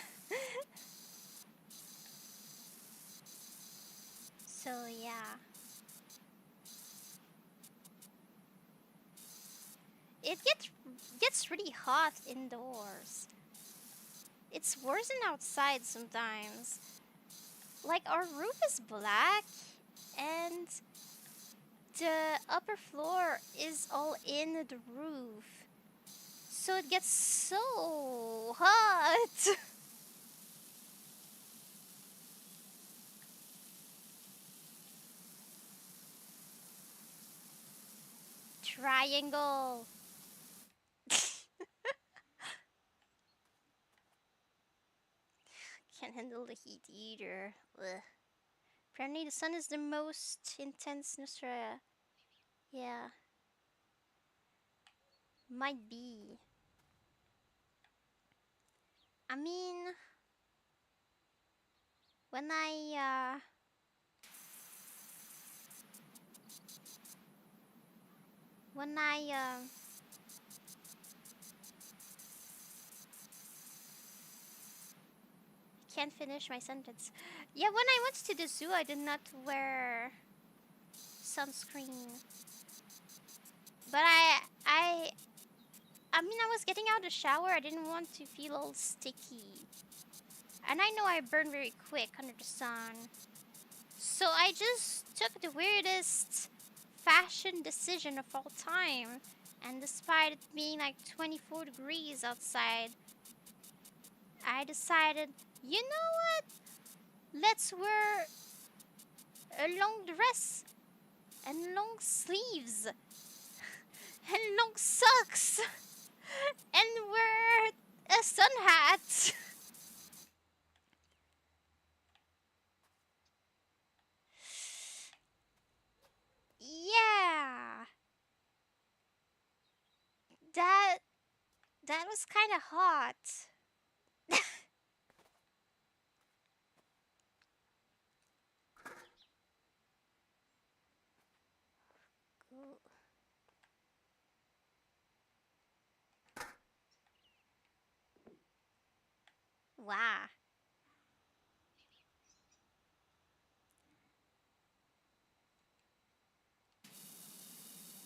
So yeah. It gets really hot indoors. It's worse than outside sometimes. Like, our roof is black, and the upper floor is all in the roof. So it gets so hot. Triangle. can't handle the heat either. Ugh. Apparently, the sun is the most intense in Australia. Yeah, might be. I mean, when I can't finish my sentence. Yeah, when I went to the zoo, I did not wear sunscreen. But I mean, I was getting out of the shower. I didn't want to feel all sticky. And I know I burn very quick under the sun. So I just took the weirdest fashion decision of all time. And despite it being like 24 degrees outside, I decided, you know what? Let's wear a long dress and long sleeves and long socks and wear a sun hat. Yeah, that that was kind of hot. Wow.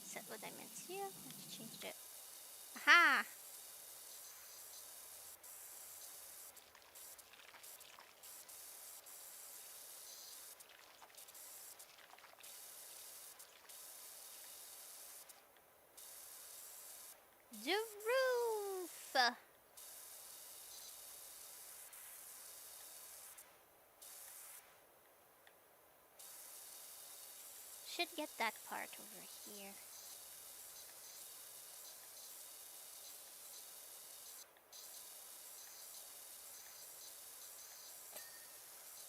Is that what I meant to do? I have to change it. Aha! The roof! Should get that part over here.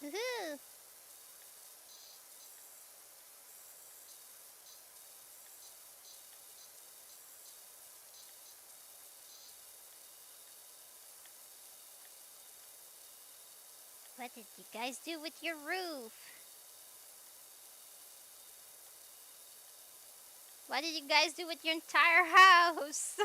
Woohoo! What did you guys do with your roof? What did you guys do with your entire house?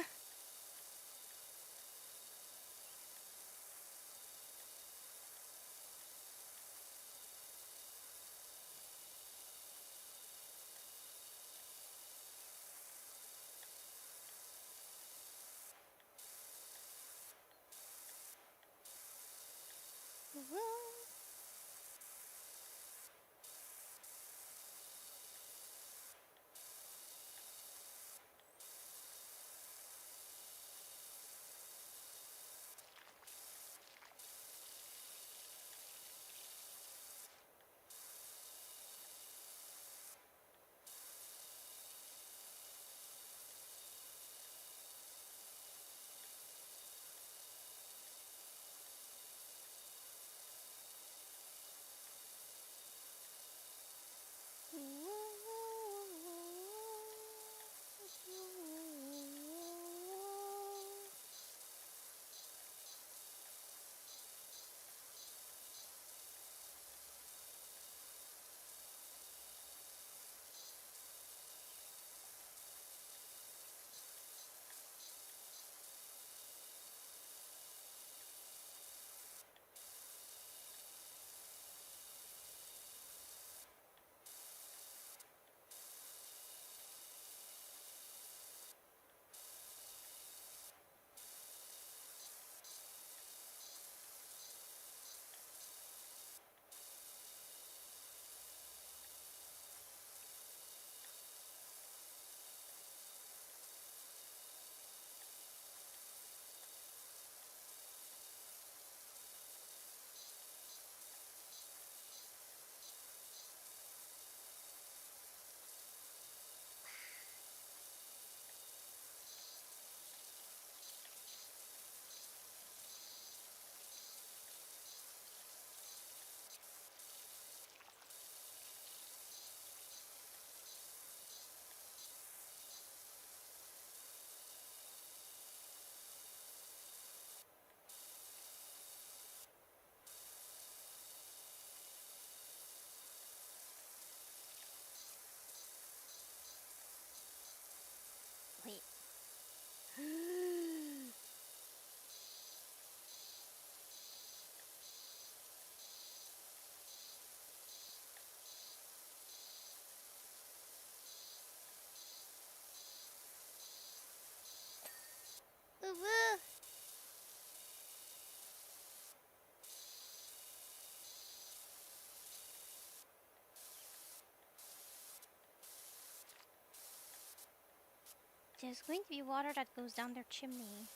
There's going to be water that goes down their chimney.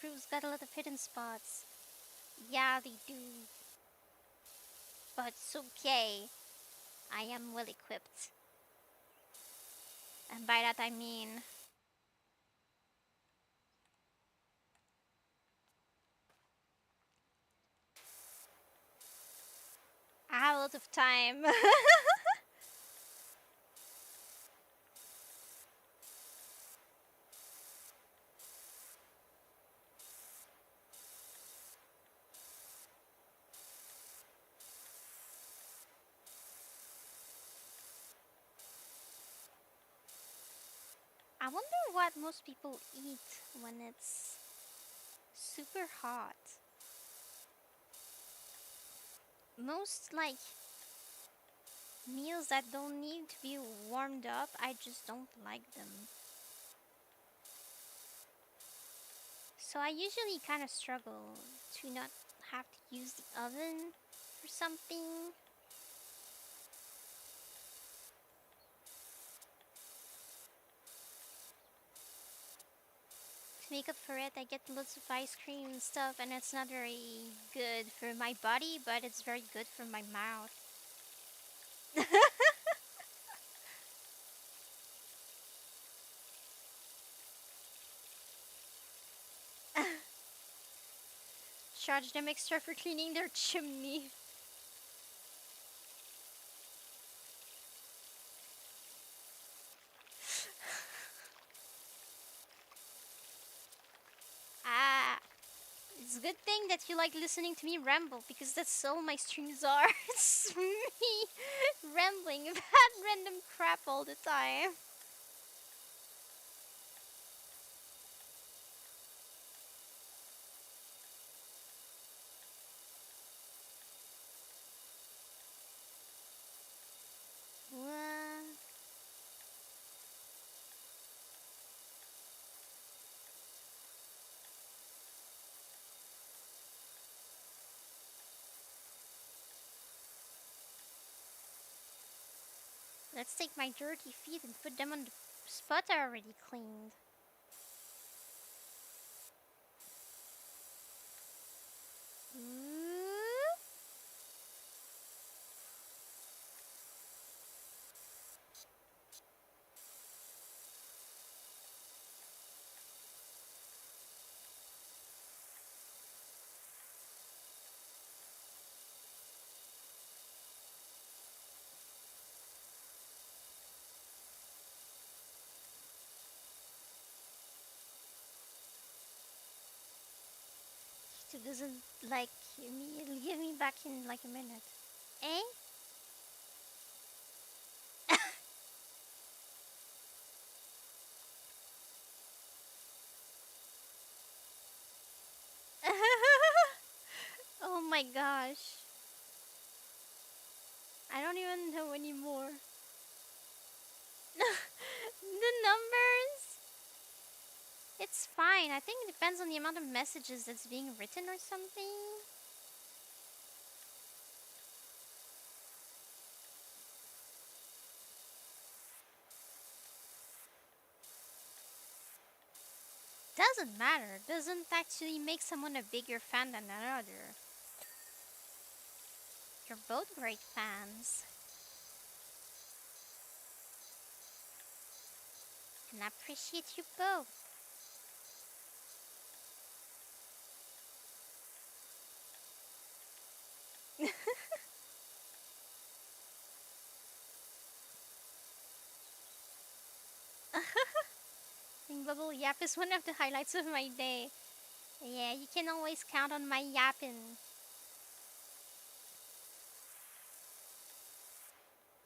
Roof's got a lot of hidden spots. Yeah, they do. But it's okay. I am well equipped. And by that I mean I have a lot of time. I wonder what most people eat when it's super hot. Most like meals that don't need to be warmed up, I just don't like them. So I usually kind of struggle to not have to use the oven for something. To make up for it, I get lots of ice cream and stuff, and it's not very good for my body, but it's very good for my mouth. Charge them extra for cleaning their chimney. Ah, it's a good thing that you like listening to me ramble, because that's all my streams are. It's me rambling about random crap all the time. What? Let's take my dirty feet and put them on the spot I already cleaned. Ooh. He doesn't like me. He'll give me back in like a minute. Eh? Oh my gosh. I don't even know anymore. The numbers? It's fine. I think it depends on the amount of messages that's being written or something. Doesn't matter. Doesn't actually make someone a bigger fan than another. You're both great fans. And I appreciate you both. Think Bubble Yap is one of the highlights of my day. Yeah, you can always count on my yapping.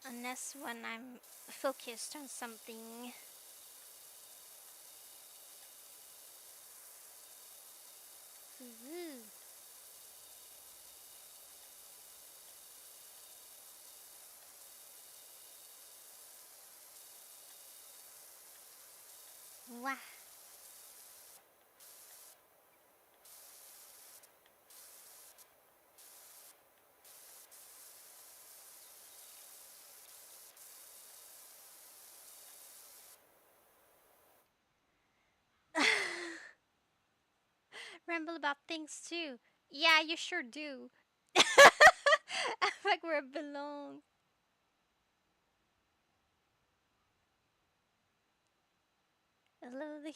Unless when I'm focused on something. Ooh. Wah. Ramble about things too. Yeah, you sure do. I'm like where I belong. I love the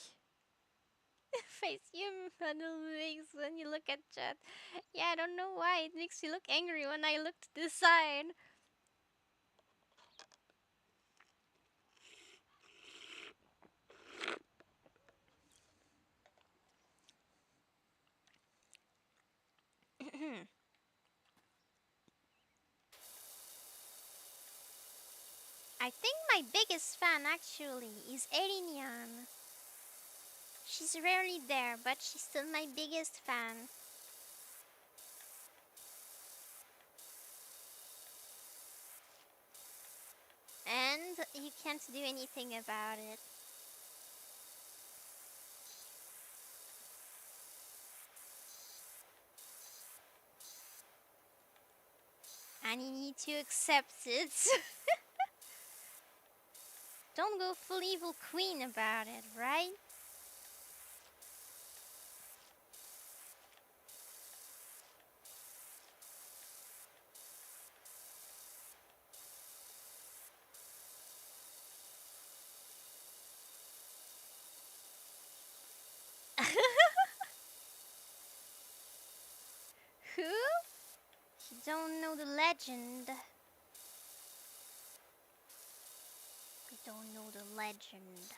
face you model makes when you look at chat. Yeah, I don't know why. It makes me look angry when I look to the side. I think my biggest fan actually is Erinian. She's rarely there, but she's still my biggest fan. And you can't do anything about it. And you need to accept it. Don't go full evil queen about it, right? Who? You don't know the legend. You don't know the legend.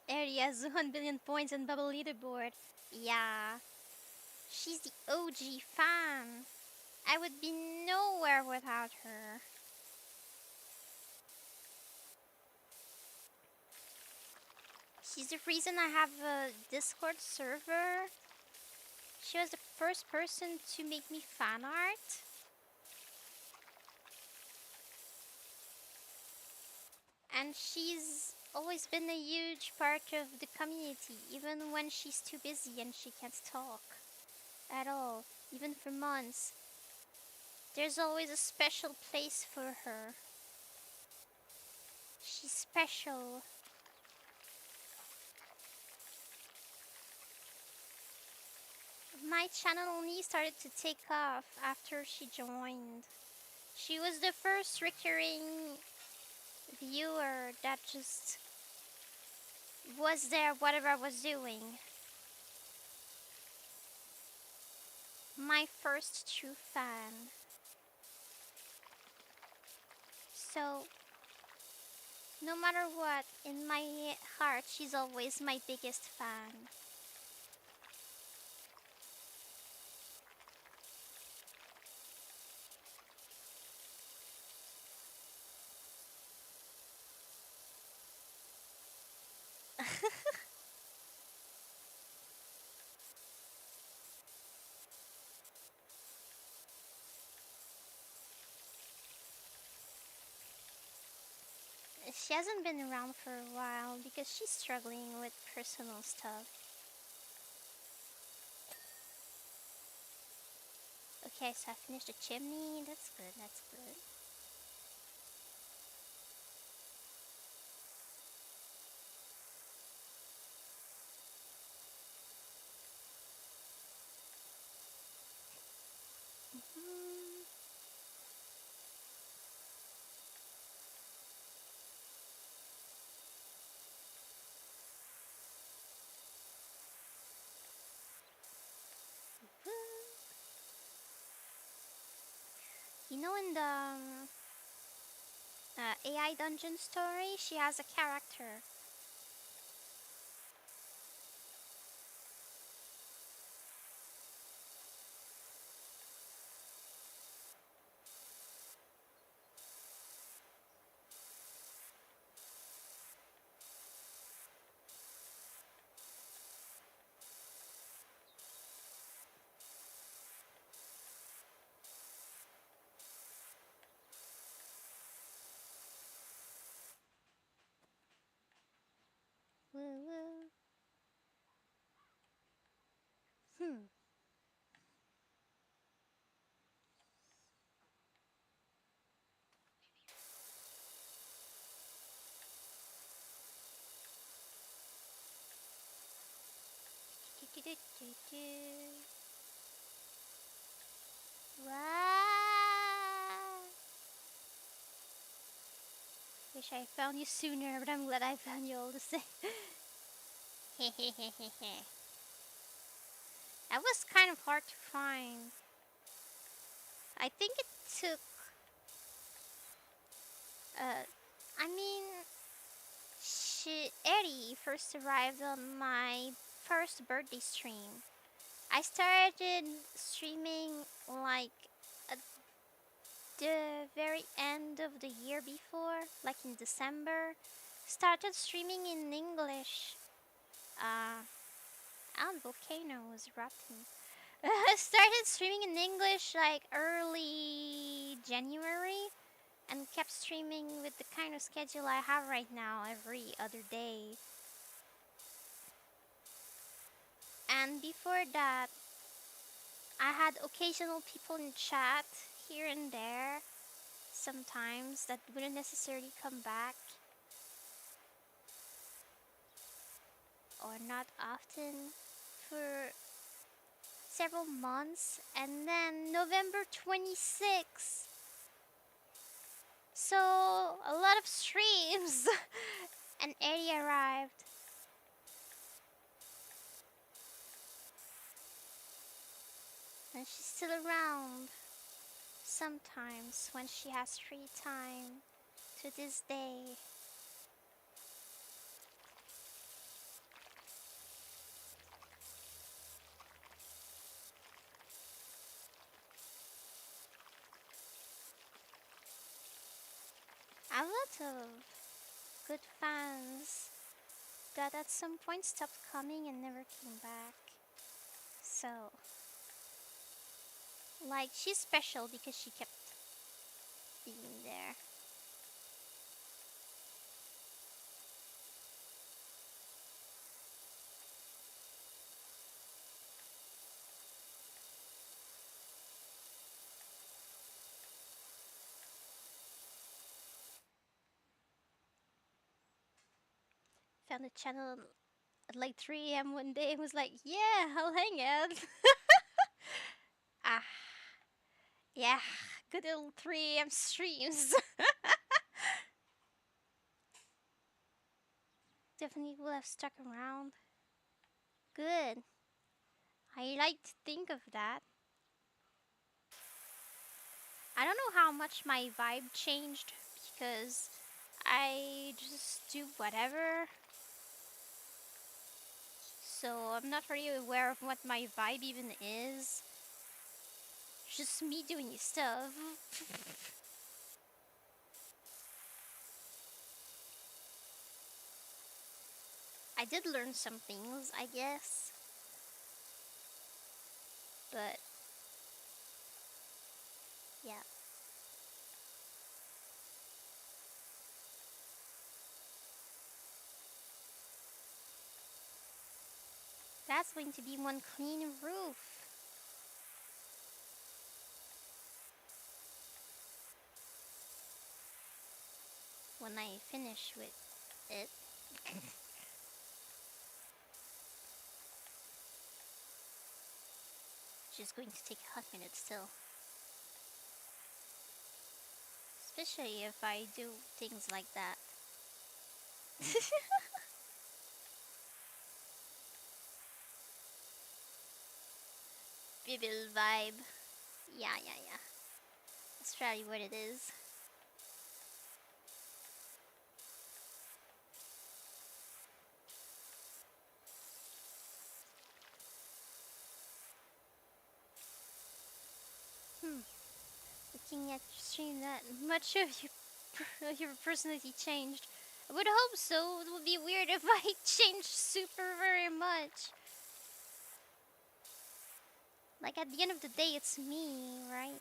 Area has 1 billion points on Bubble Leaderboard. Yeah, she's the OG fan. I would be nowhere without her. She's the reason I have a Discord server. She was the first person to make me fan art. And she's always been a huge part of the community, even when she's too busy and she can't talk at all, even for months. There's always a special place for her. She's special. My channel only started to take off after she joined. She was the first recurring viewer that just was there whatever I was doing. My first true fan. So, no matter what, in my heart, she's always my biggest fan. She hasn't been around for a while because she's struggling with personal stuff. Okay, so I finished the chimney. That's good, that's good. Mhm. You know, in the AI dungeon story, she has a character. Woo woo. Hmm. Wow. Wish I found you sooner, but I'm glad I found you all the same. That was kind of hard to find. I think it took. Uh, I mean, Eddie first arrived on my first birthday stream. I started streaming like at the very end of the year before, like in December. Started streaming in English. And volcano was erupting. Started streaming in English like early January and kept streaming with the kind of schedule I have right now every other day. And before that, I had occasional people in chat here and there, sometimes that wouldn't necessarily come back, or not often, for several months. And then November 26th, so a lot of streams, and Eddie arrived. And she's still around sometimes when she has free time to this day. A lot of good fans that at some point stopped coming and never came back. So, like, she's special because she kept being there. Found the channel at like 3 a.m. one day and was like, yeah, I'll hang out. Ah, yeah, good old 3 a.m. streams. Definitely will have stuck around. Good. I like to think of that. I don't know how much my vibe changed because I just do whatever. So I'm not really aware of what my vibe even is. Just me doing stuff. I did learn some things, I guess. But yeah. That's going to be one clean roof. When I finish with it. Which is going to take a hot minute still. Especially if I do things like that. Bibble vibe. Yeah. That's probably what it is. Looking at your stream, that much of your personality changed. I would hope so. It would be weird if I changed super very much. Like, at the end of the day, it's me, right?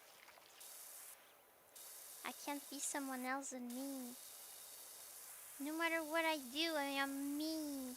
I can't be someone else than me. No matter what I do, I am me.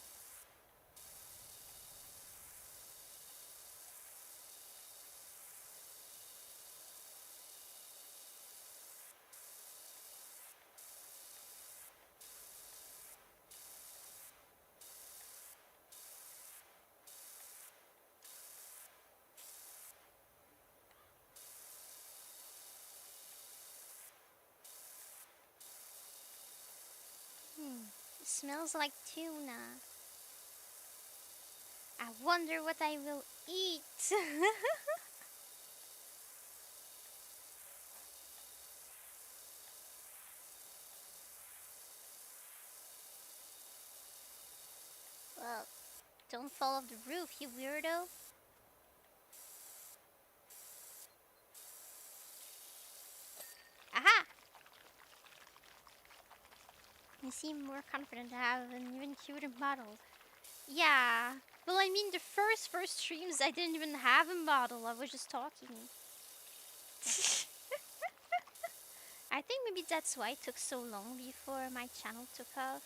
It smells like tuna. I wonder what I will eat. Well, don't fall off the roof, you weirdo. Aha! You seem more confident to have an even cuter model. Yeah. Well, I mean, the first streams, I didn't even have a model. I was just talking. I think maybe that's why it took so long before my channel took off.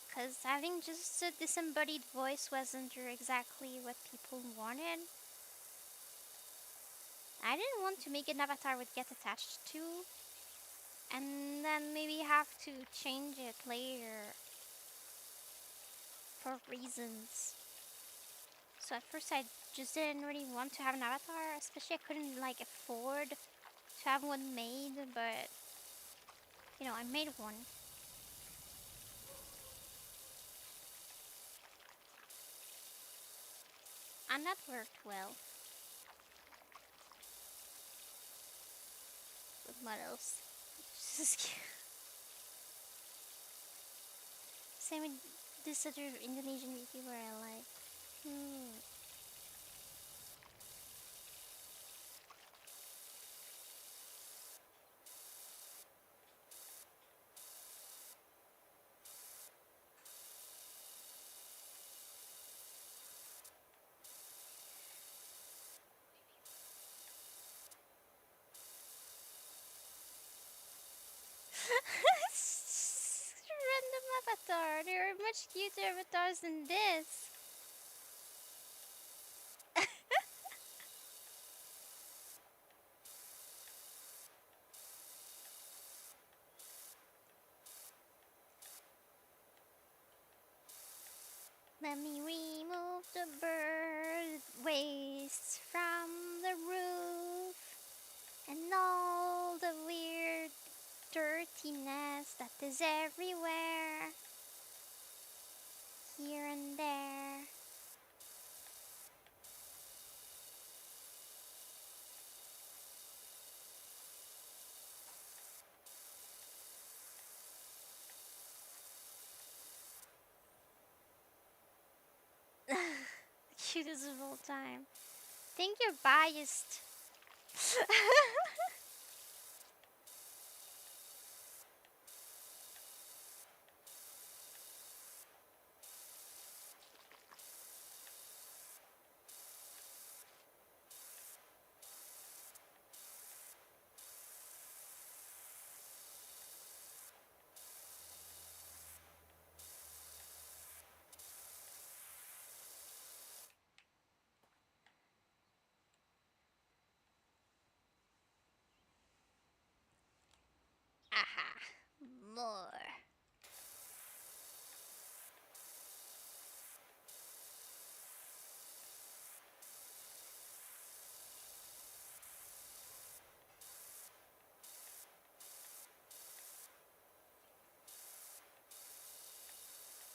Because having just a disembodied voice wasn't exactly what people wanted. I didn't want to make an avatar would get attached to, and then maybe have to change it later for reasons. So at first I just didn't really want to have an avatar, especially I couldn't like afford to have one made, but you know, I made one. And that worked well. But what else? Same with this other Indonesian YouTuber I like. Random avatar. There are much cuter avatars than this. Let me remove the bird waste from the roof and all the weird dirtiness that is everywhere, here and there. Cutest of all time. Think you're biased. Aha, more.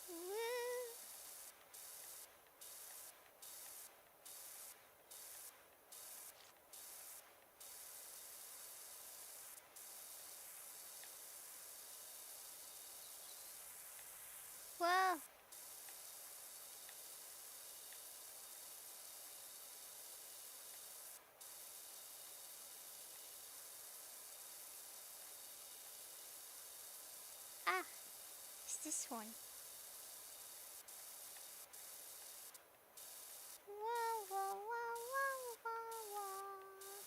Woo. Well, ah, it's this one. Wah, wah, wah, wah, wah, wah.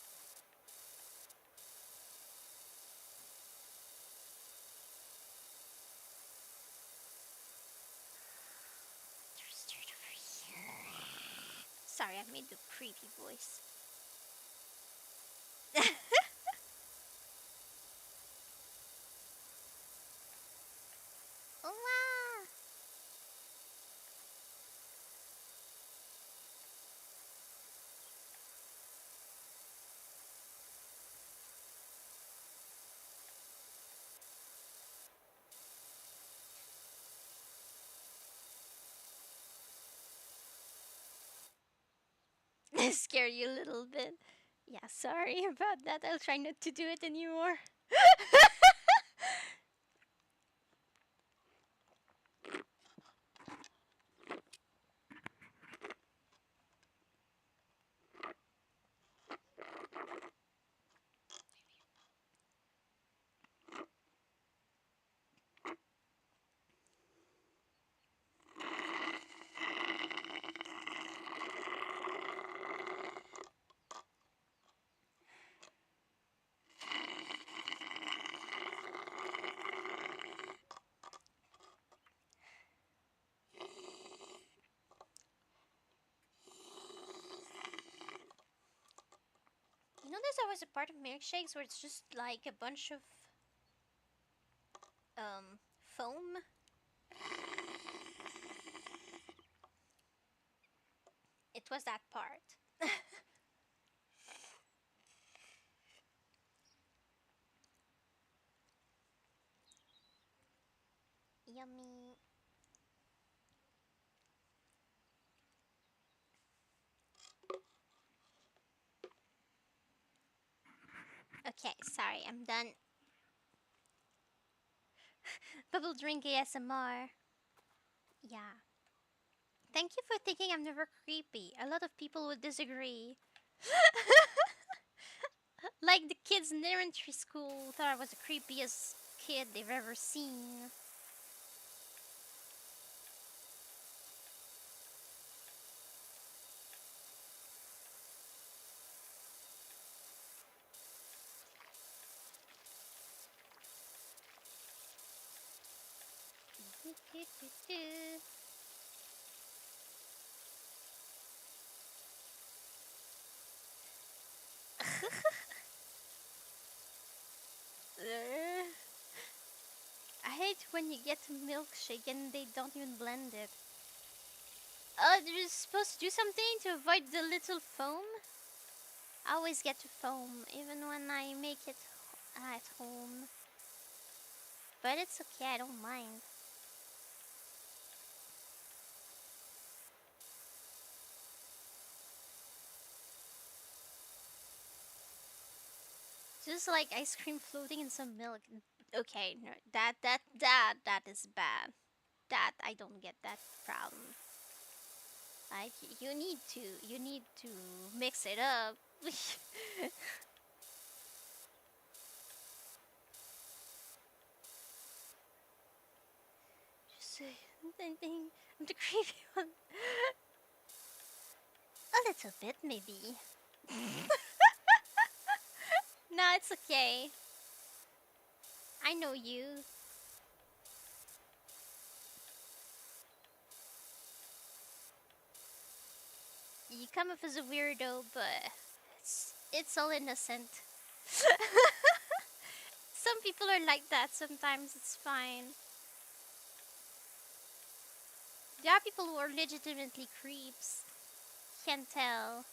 There's dirt over here. Sorry, I made the creepy voice. Oh, wow. Scare you a little bit. Yeah, sorry about that. I'll try not to do it anymore. You know, there's always a part of milkshakes where it's just like a bunch of foam. It was that part. Yummy. Okay, sorry, I'm done. Bubble drink ASMR. Yeah. Thank you for thinking I'm never creepy. A lot of people would disagree. Like the kids in elementary school thought I was the creepiest kid they've ever seen. I hate when you get a milkshake and they don't even blend it. They're supposed to do something to avoid the little foam? I always get to foam, even when I make it at home. But it's okay, I don't mind. Just like ice cream floating in some milk. Okay, no, that is bad. That I don't get that problem. Like you need to mix it up. Just say anything. I'm the creepy one. A little bit, maybe. No, it's okay. I know you. You come off as a weirdo, but it's all innocent. Some people are like that. Sometimes it's fine. There are people who are legitimately creeps. Can't tell.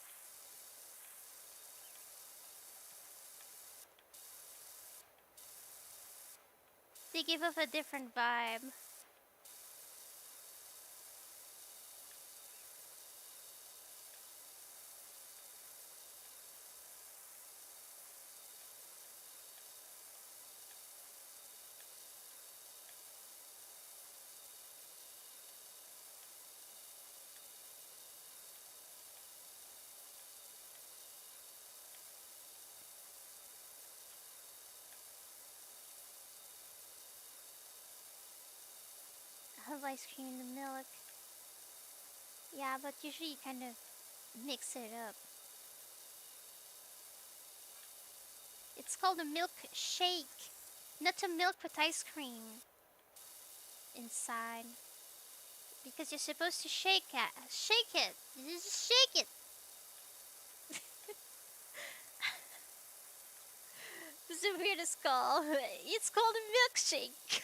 They give off a different vibe. I have ice cream in the milk. Yeah, but usually you kind of mix it up. It's called a milkshake, not a milk with ice cream inside. Because you're supposed to shake it. Shake it. You just shake it. It's the weirdest call. It's called a milkshake.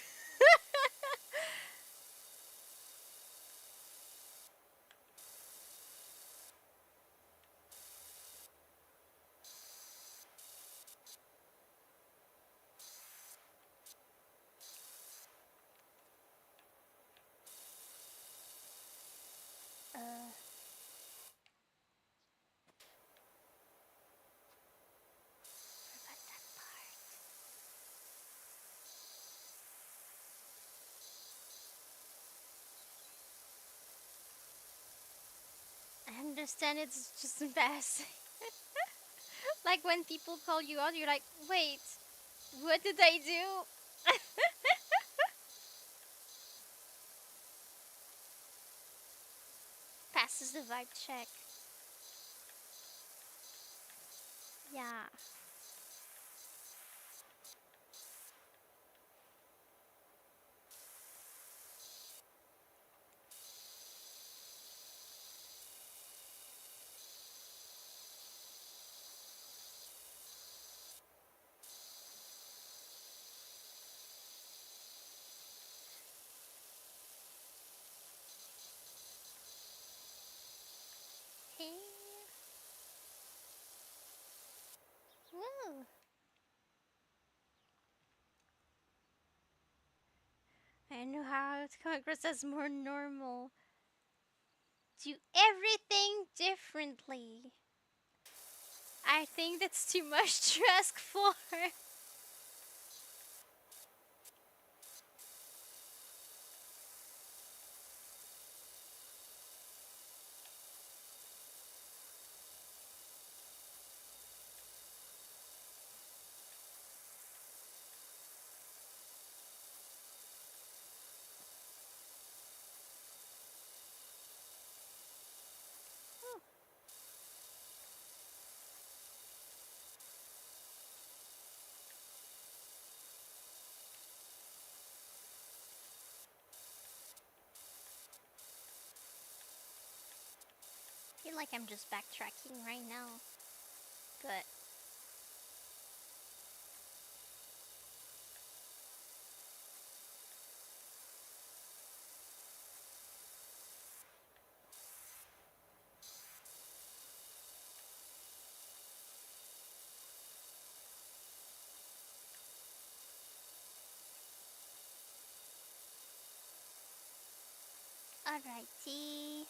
uh, understand, it's just embarrassing. Like when people call you out, you're like, wait, what did I do? Passes the vibe check. Yeah. Hey. Woo. I know how to come across as more normal. Do everything differently. I think that's too much to ask for. I feel like I'm just backtracking right now. But alrighty.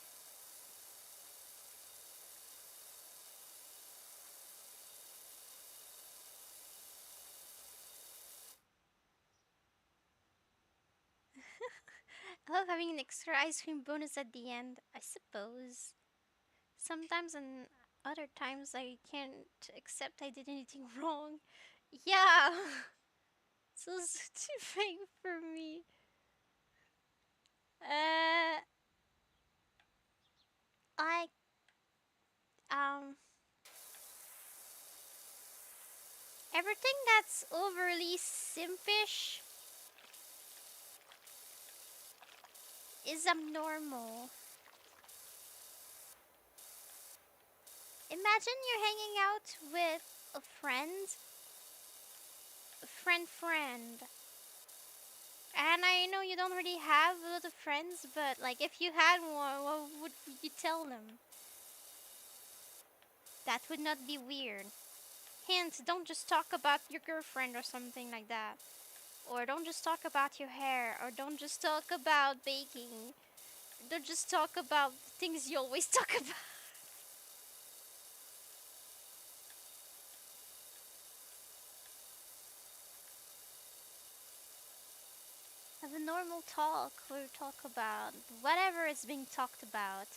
I love having an extra ice cream bonus at the end, I suppose. Sometimes and other times I can't accept I did anything wrong. Yeah. So it's too big for me. Uh I um everything that's overly simpish is abnormal. Imagine you're hanging out with a friend, and I know you don't really have a lot of friends, but like if you had one, what would you tell them? That would not be weird. Hint, don't just talk about your girlfriend or something like that. Or don't just talk about your hair, or don't just talk about baking. Don't just talk about things you always talk about. Have a normal talk or talk about whatever is being talked about.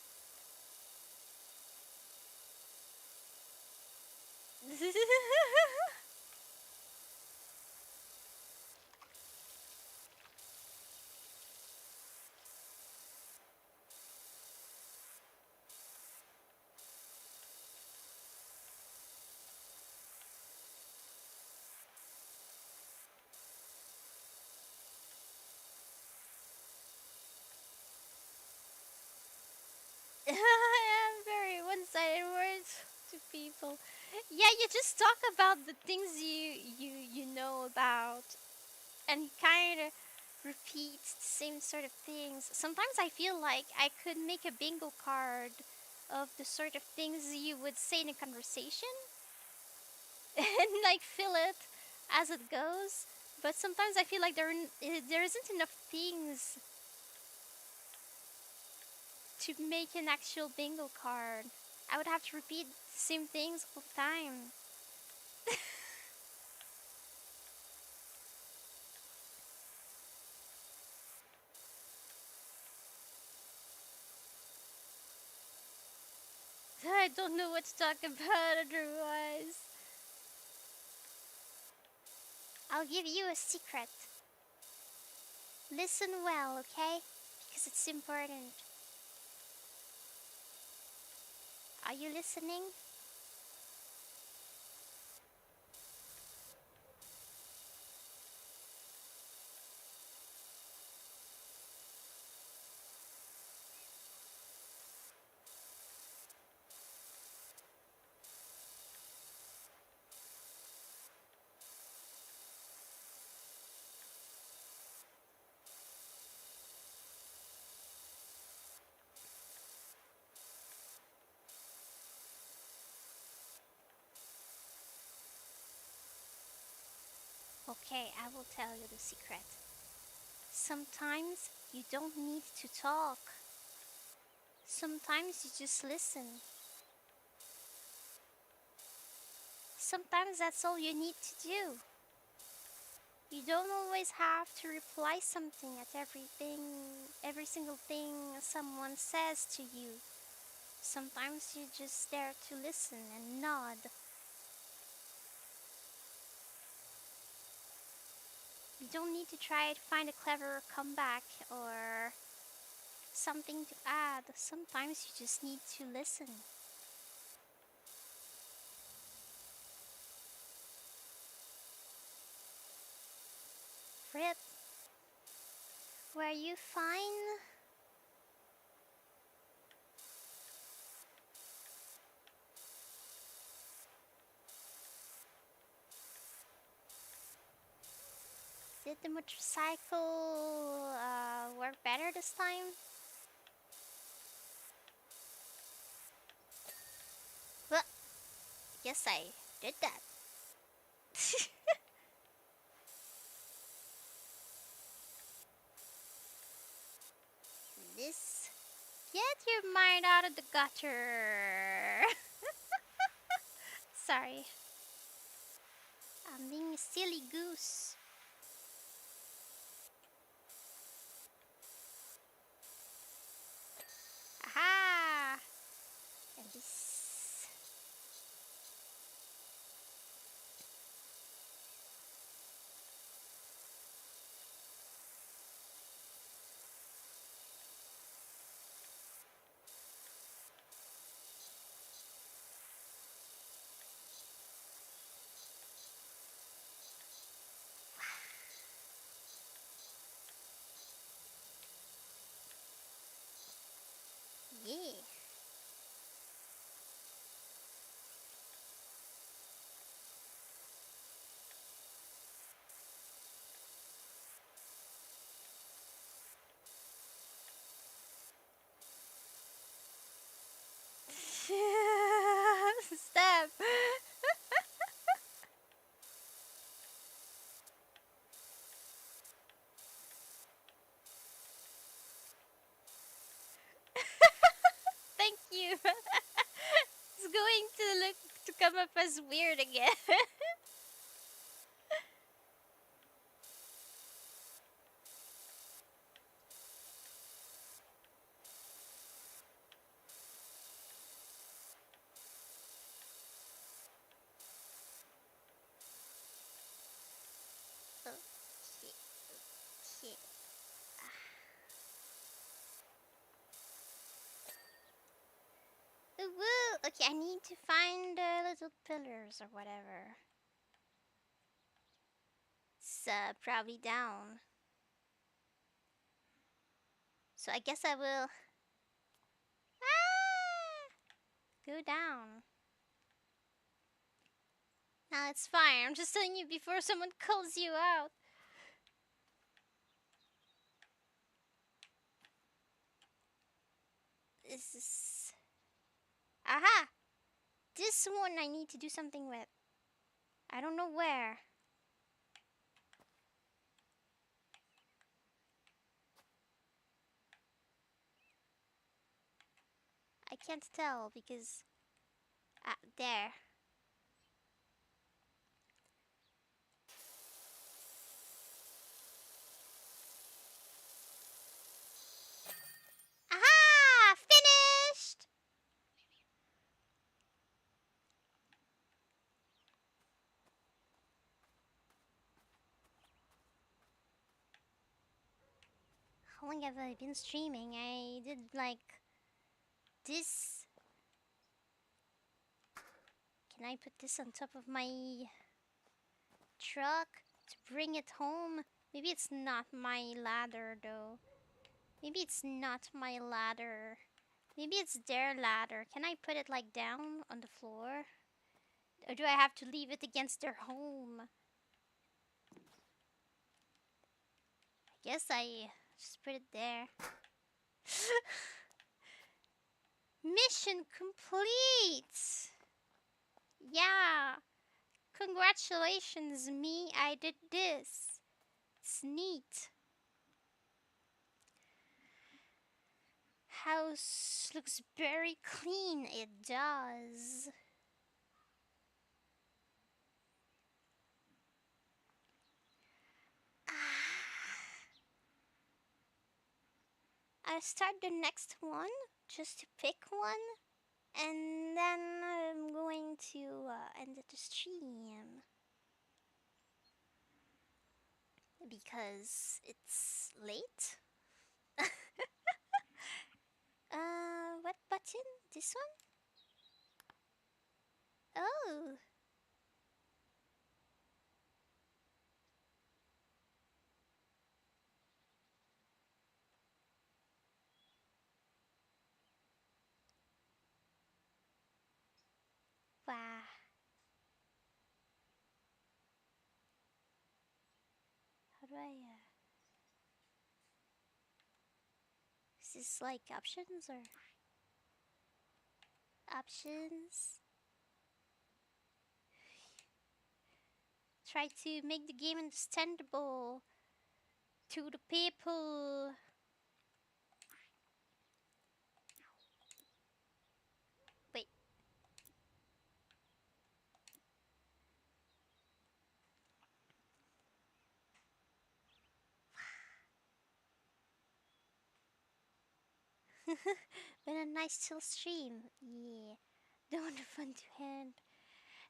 I am very one-sided words to people. Yeah, you just talk about the things you know about, and kind of repeat the same sort of things. Sometimes I feel like I could make a bingo card of the sort of things you would say in a conversation, and like fill it as it goes. But sometimes I feel like there isn't enough things to make an actual bingo card. I would have to repeat the same things all the time. I don't know what to talk about otherwise. I'll give you a secret. Listen well, okay? Because it's important. Are you listening? Okay, I will tell you the secret. Sometimes you don't need to talk. Sometimes you just listen. Sometimes that's all you need to do. You don't always have to reply something at every single thing someone says to you. Sometimes you're just there to listen and nod. You don't need to try to find a clever comeback or something to add. Sometimes you just need to listen. Rip, were you fine? Did the motorcycle work better this time? Well, yes, I did that. This. Get your mind out of the gutter. Sorry. I'm being a silly goose. Aha! And this. Yeah. Stop. Thank you. It's going to come up as weird again. Okay. Okay. Woo! Okay, I need to find little pillars or whatever. It's probably down. So I guess I will go down. Now it's fine. I'm just telling you before someone calls you out. This is. Aha! This one I need to do something with. I don't know where. I can't tell because. There. Aha! Finished! How long have I been streaming? I did like this. Can I put this on top of my truck to bring it home? Maybe it's not my ladder though. Maybe it's not my ladder. Maybe it's their ladder. Can I put it like down on the floor? Or do I have to leave it against their home? I guess I just put it there. Mission complete! Yeah! Congratulations, me. I did this. It's neat. House looks very clean. It does. I'll start the next one just to pick one, and then I'm going to end the stream because it's late. What button? This one? Oh. Wow. How do I, is this like options or? Options? Try to make the game understandable to the people. Wait. Been a nice chill stream. Yeah. Don't want the fun to end.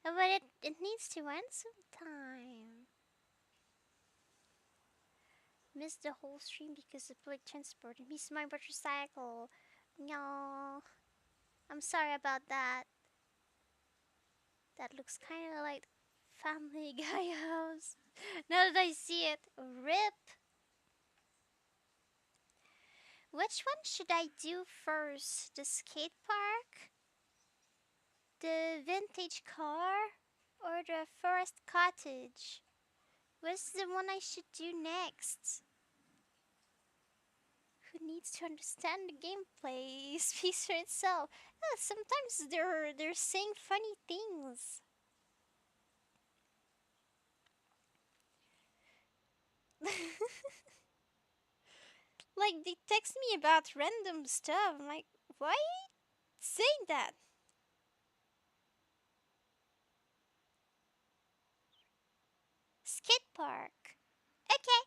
But it needs to end sometime. Missed the whole stream because of public transport. Missed my motorcycle. No. I'm sorry about that. That looks kind of like Family Guy house. Now that I see it. RIP. Which one should I do first? The skate park? The vintage car? Or the forest cottage? What's the one I should do next? Who needs to understand the gameplay speaks for itself. Yeah, sometimes they're saying funny things. Like they text me about random stuff. I'm like, why are you saying that? Skate park. Okay.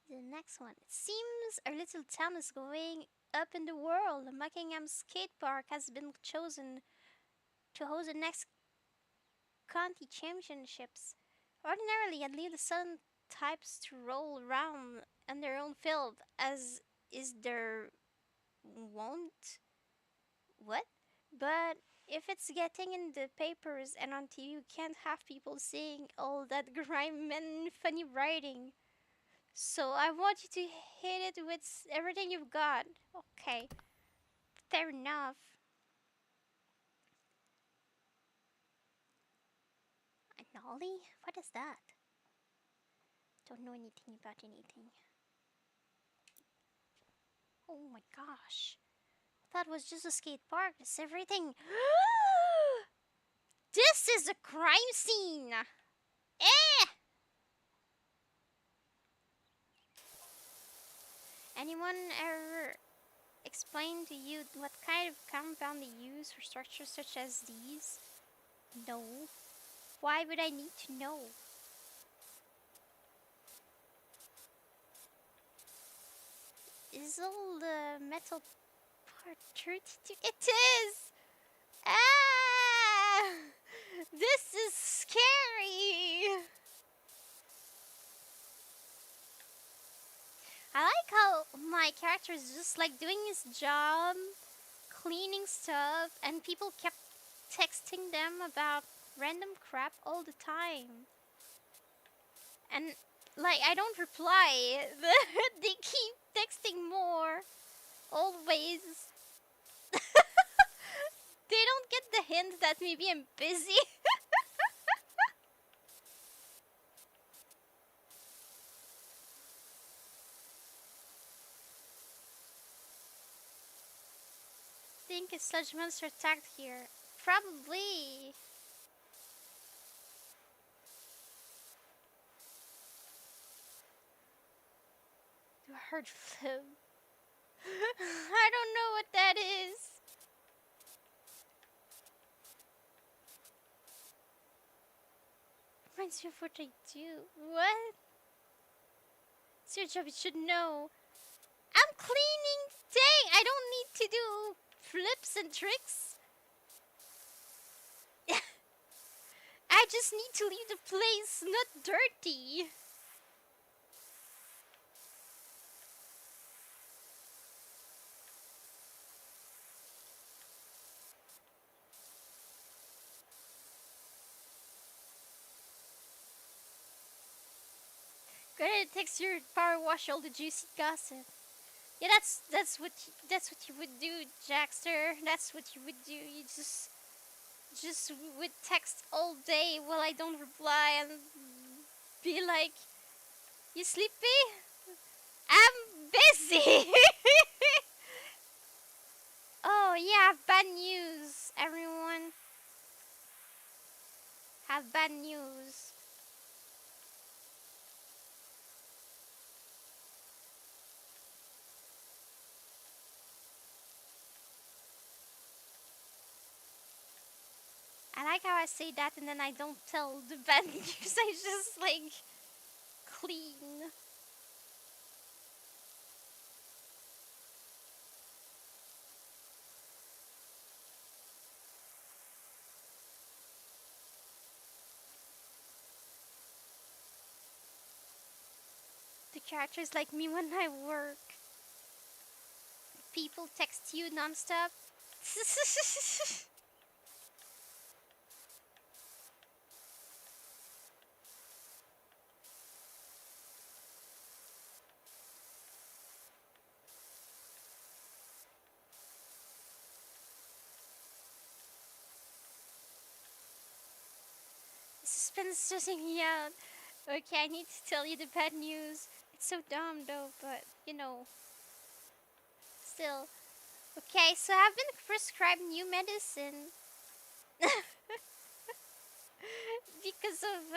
The next one. It seems our little town is going up in the world. The Buckingham Skate Park has been chosen to host the next county championships. Ordinarily, I'd leave the southern types to roll around on their own field, as is their wont. What? But if it's getting in the papers and on TV, you can't have people saying all that grime and funny writing. So I want you to hit it with everything you've got. Okay, fair enough. A nollie? What is that? Don't know anything about anything. Oh my gosh. That was just a skate park. That's everything. This is a crime scene. Eh! Anyone ever explain to you what kind of compound they use for structures such as these? No. Why would I need to know? Is all the metal part dirty too? It is! Ah! This is scary! I like how my character is just like doing his job, cleaning stuff, and people kept texting them about random crap all the time. And like I don't reply. They keep texting more. Always. They don't get the hint that maybe I'm busy. Think a sludge monster attacked here. Probably. You heard flow. I don't know what that is. Reminds me of what I do. What? It's your job, you should know. I'm cleaning. Dang, I don't need to do flips and tricks. I just need to leave the place not dirty. Go ahead and text your power wash all the juicy gossip. Yeah, that's what you would do, Jackster. That's what you would do. You just would text all day while I don't reply and be like, "You sleepy? I'm busy." Oh yeah, bad news, everyone. Have bad news. I like how I say that and then I don't tell the bad news. I just like clean. The characters like me when I work. People text you nonstop. Suspense is stressing me out. Okay, I need to tell you the bad news. It's so dumb though, but you know, still. Okay, so I've been prescribed new medicine because of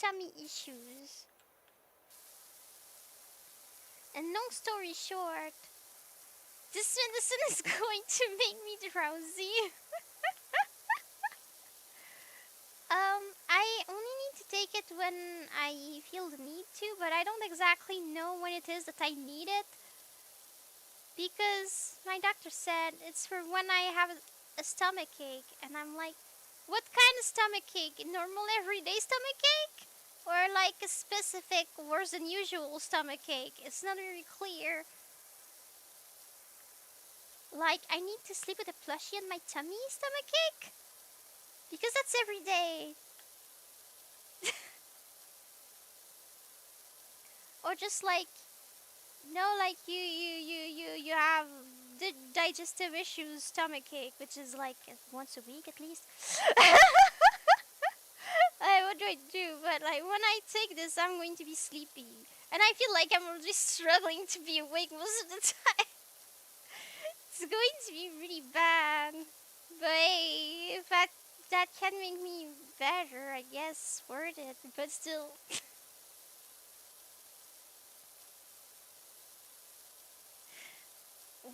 tummy issues. And long story short, this medicine is going to make me drowsy. I only need to take it when I feel the need to, but I don't exactly know when it is that I need it. Because my doctor said it's for when I have a stomach ache, and I'm like, what kind of stomach ache? Normal everyday stomach ache? Or like a specific worse than usual stomach ache? It's not very clear. Like, I need to sleep with a plushie on my tummy stomach ache? Because that's every day. Or just like, no, like you have the digestive issues stomach ache, which is like once a week at least. What do I do? But like when I take this, I'm going to be sleepy, and I feel like I'm already struggling to be awake most of the time. It's going to be really bad. But hey, if that can make me better, I guess worth it. But still.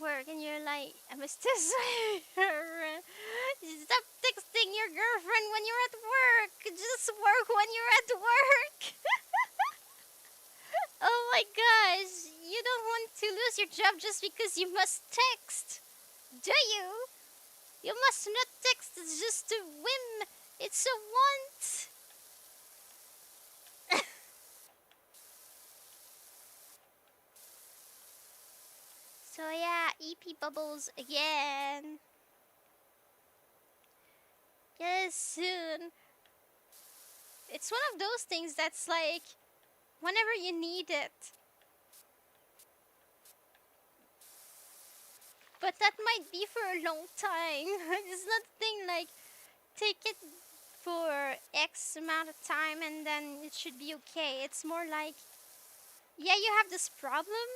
Work and you're like, I must just stop texting your girlfriend when you're at work. Just work when you're at work. Oh my gosh, you don't want to lose your job just because you must text, do you? You must not text, it's just a whim. It's a want. EP bubbles again. Yes, soon. It's one of those things that's like, whenever you need it. But that might be for a long time. It's not a thing like, take it for X amount of time and then it should be okay. It's more like, yeah, you have this problem,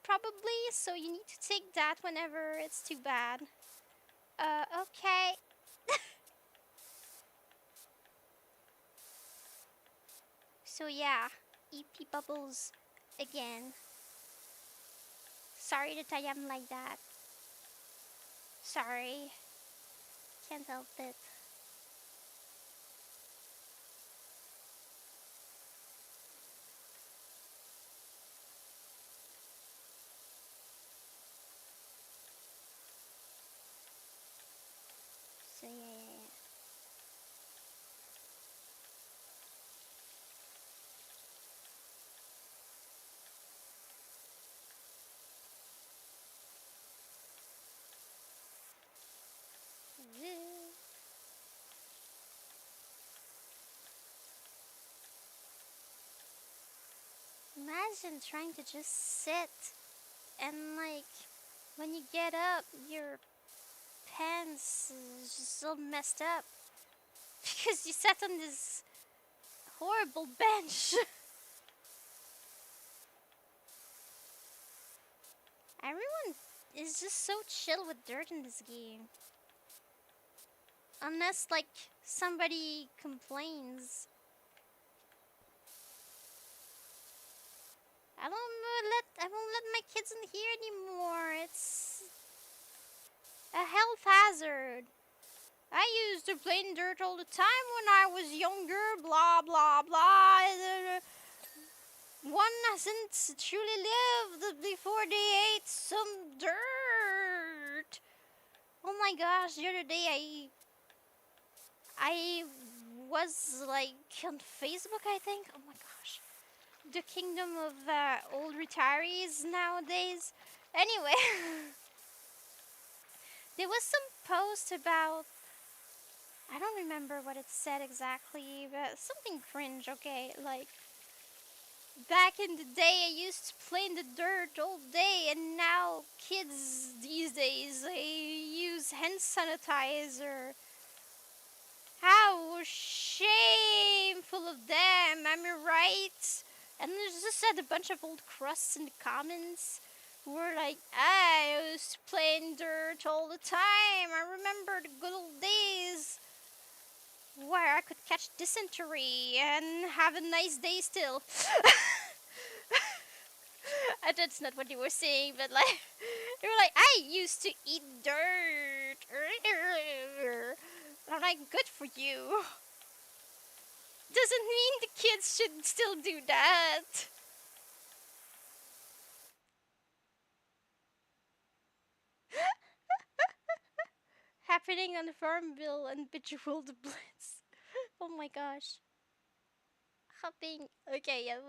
probably, so you need to take that whenever it's too bad. Okay. So yeah, EP bubbles again. Sorry that I am like that. Sorry. Can't help it. So yeah. Imagine trying to just sit and like when you get up your pants is just all messed up because you sat on this horrible bench. Everyone is just so chill with dirt in this game. Unless like somebody complains. I won't let my kids in here anymore. It's a health hazard. I used to play in dirt all the time when I was younger, blah blah blah. One hasn't truly lived before they ate some dirt. Oh my gosh, the other day I was like on Facebook, I think. Oh my gosh. The kingdom of old retirees nowadays. Anyway, there was some post about, I don't remember what it said exactly, but something cringe, okay? Like, back in the day, I used to play in the dirt all day, and now kids these days, they use hand sanitizer. How shameful of them, am I right? And there's just said a bunch of old crusts in the comments who were like, I used to play in dirt all the time. I remember the good old days where I could catch dysentery and have a nice day still. That's not what they were saying, but like, they were like, I used to eat dirt. I'm like, good for you. Doesn't mean the kids should still do that. Happening on the Farmville and Bejeweled Blitz. Oh my gosh. Hopping. Okay, yeah.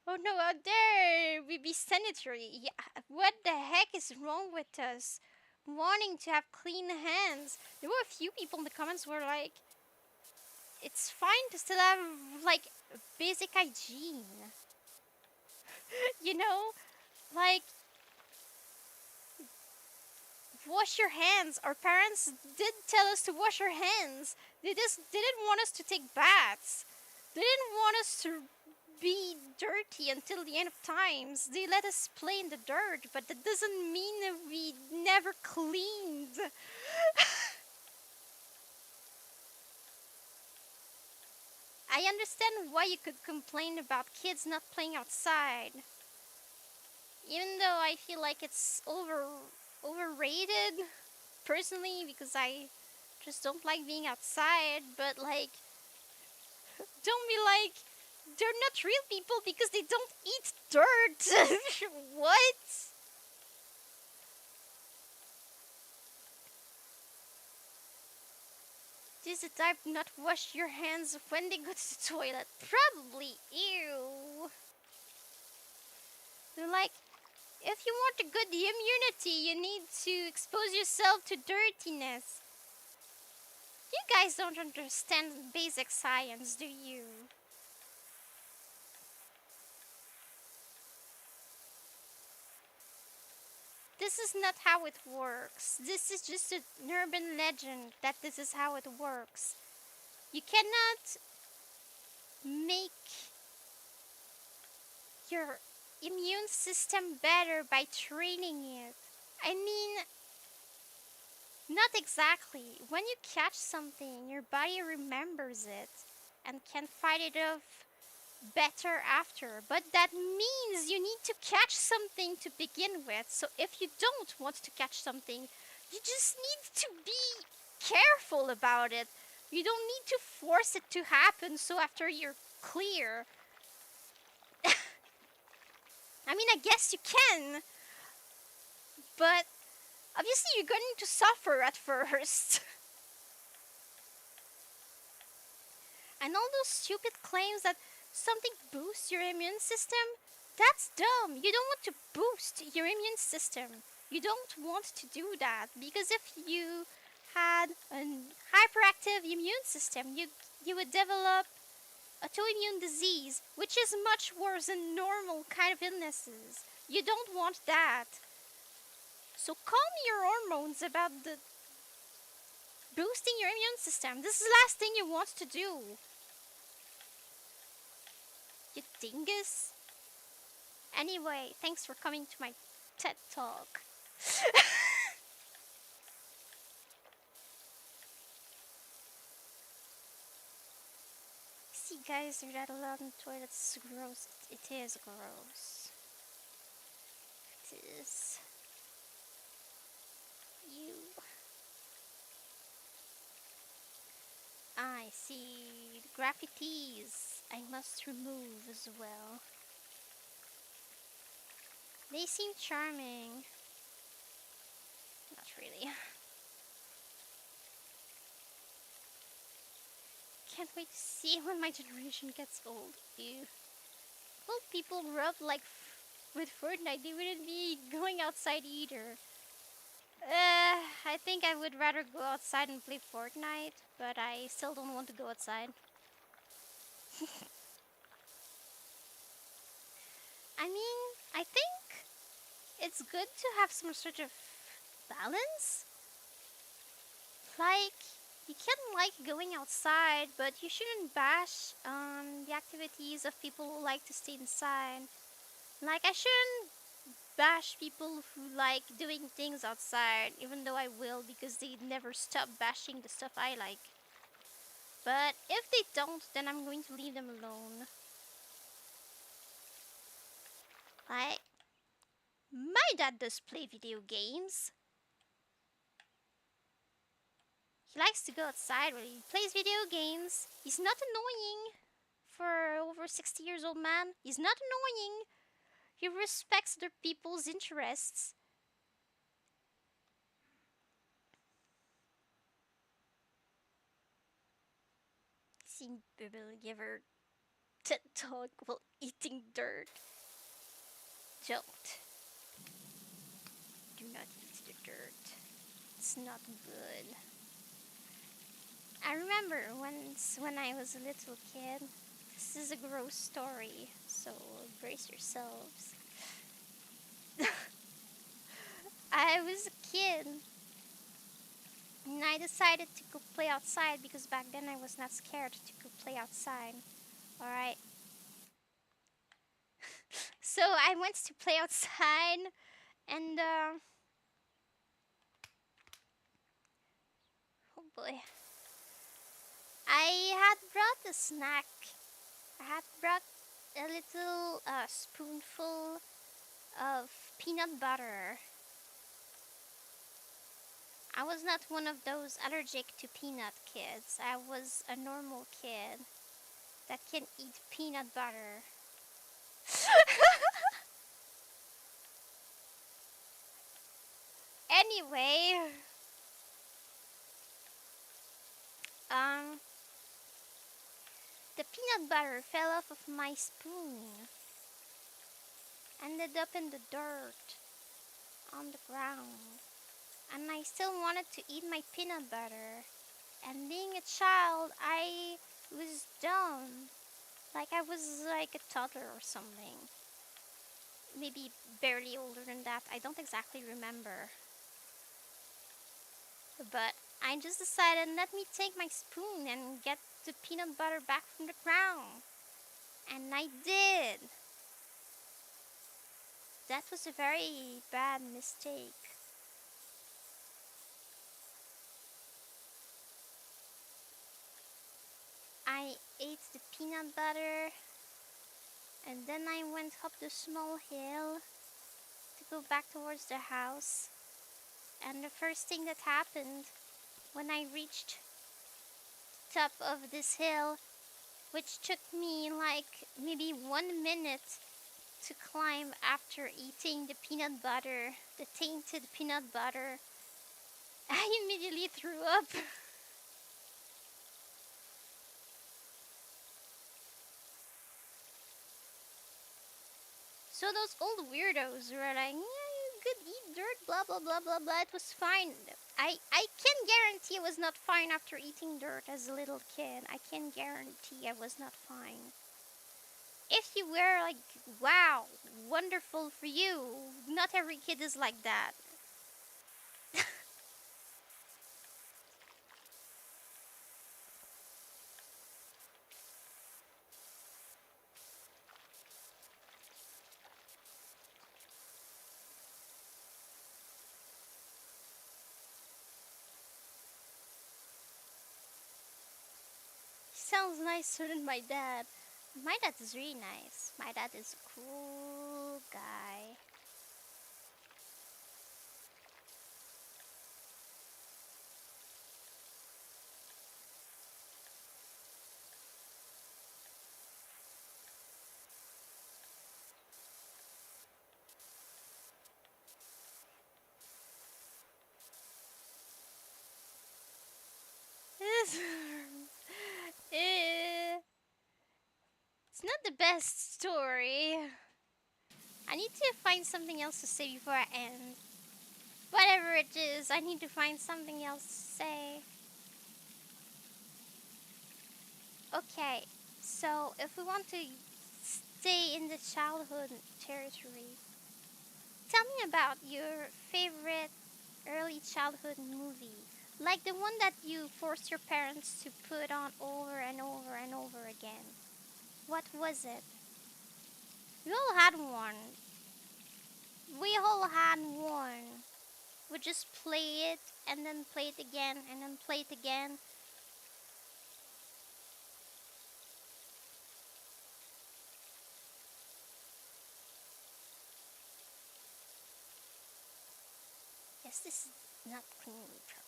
Oh no, out there we be sanitary. Yeah, what the heck is wrong with us? Wanting to have clean hands. There were a few people in the comments who were like, it's fine to still have like basic hygiene. You know? Like, wash your hands. Our parents did tell us to wash our hands. They just didn't want us to take baths. They didn't want us to be dirty until the end of times. They let us play in the dirt, but that doesn't mean that we never cleaned. I understand why you could complain about kids not playing outside. Even though I feel like it's overrated personally because I just don't like being outside, but like don't be like they're not real people because they don't eat dirt. What? This is the type not wash your hands when they go to the toilet. Probably. Ew. They're like, If you want a good immunity, you need to expose yourself to dirtiness. You guys don't understand basic science, do you? This is not how it works. This is just an urban legend that this is how it works. You cannot make your immune system better by training it. I mean, not exactly. When you catch something, your body remembers it and can fight it off better after. But that means you need to catch something to begin with. So if you don't want to catch something, you just need to be careful about it. You don't need to force it to happen so after you're clear. I mean, I guess you can, but obviously you're going to suffer at first. And all those stupid claims that something boosts your immune system, that's dumb. You don't want to boost your immune system. You don't want to do that because if you had an hyperactive immune system, you would develop autoimmune disease, which is much worse than normal kind of illnesses. You don't want that. So calm your hormones about the boosting your immune system. This is the last thing you want to do. You dingus. Anyway, thanks for coming to my TED Talk. See, guys, you're that alone in the toilet. It's gross. It is gross. It is. You. I see. The graffitis I must remove as well. They seem charming. Not really. Can't wait to see when my generation gets old. Ew. Well, people grew up like with Fortnite. They wouldn't be going outside either. I think I would rather go outside and play Fortnite, but I still don't want to go outside. I mean, I think it's good to have some sort of balance. Like, you can like going outside, but you shouldn't bash the activities of people who like to stay inside. Like, I shouldn't bash people who like doing things outside, even though I will, because they never stop bashing the stuff I like. But if they don't, then I'm going to leave them alone. Like, my dad does play video games. He likes to go outside where he plays video games. He's not annoying for over 60 years old man. He's not annoying. He respects other people's interests. Seen people give her TED Talk while eating dirt. Don't. Do not eat the dirt. It's not good. I remember once when I was a little kid. This is a gross story, so brace yourselves. I was a kid and I decided to go play outside because back then I was not scared to go play outside. Alright. So I went to play outside and oh boy. I had brought a snack. I had brought a little spoonful of peanut butter. I was not one of those allergic to peanut kids. I was a normal kid that can eat peanut butter. Anyway, the peanut butter fell off of my spoon. ended up in the dirt on the ground. And I still wanted to eat my peanut butter. And being a child, I was dumb. Like I was like a toddler or something. Maybe barely older than that. I don't exactly remember. But I just decided, let me take my spoon and get the peanut butter back from the ground. And I did. That was a very bad mistake. I ate the peanut butter and then I went up the small hill to go back towards the house. And the first thing that happened when I reached the top of this hill, which took me like maybe 1 minute to climb after eating the peanut butter, the tainted peanut butter, I immediately threw up. So those old weirdos were like, yeah, you could eat dirt, blah blah blah blah blah. It was fine. I can guarantee it was not fine after eating dirt as a little kid. I can guarantee I was not fine. If you were like, wow, wonderful for you. Not every kid is like that. Sounds nicer than my dad. My dad is really nice. My dad is a cool guy. Eh, it's not the best story. I need to find something else to say before I end. Whatever it is, I need to find something else to say. Okay, so if we want to stay in the childhood territory, tell me about your favorite early childhood movie. Like the one that you forced your parents to put on over and over and over again. What was it? We all had one. We all had one. We just play it and then play it again and then play it again. Yes, this is not cleaned properly.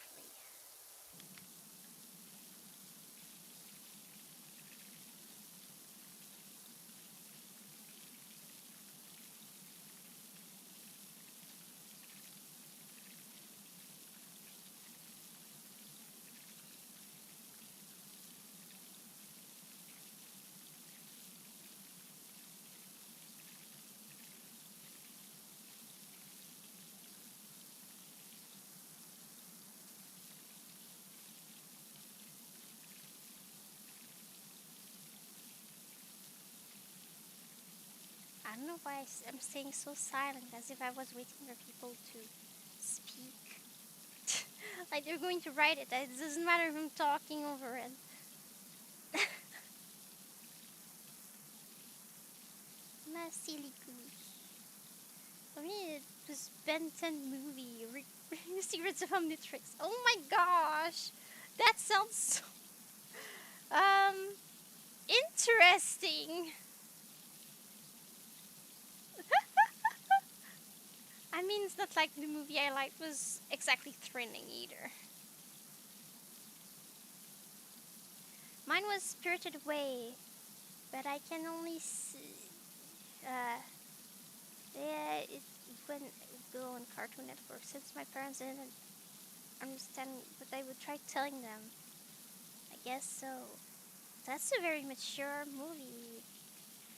I don't know why I'm staying so silent, as if I was waiting for people to speak. Like they're going to write it. It doesn't matter if I'm talking over it. My silly goose. For me, it was Ben 10 movie, Secrets of Omnitrix. Oh my gosh! That sounds so, um, interesting. I mean, it's not like the movie I liked was exactly thrilling either. Mine was Spirited Away, but I can only see, yeah, it went go on Cartoon Network since my parents didn't understand what I would try telling them. I guess so. That's a very mature movie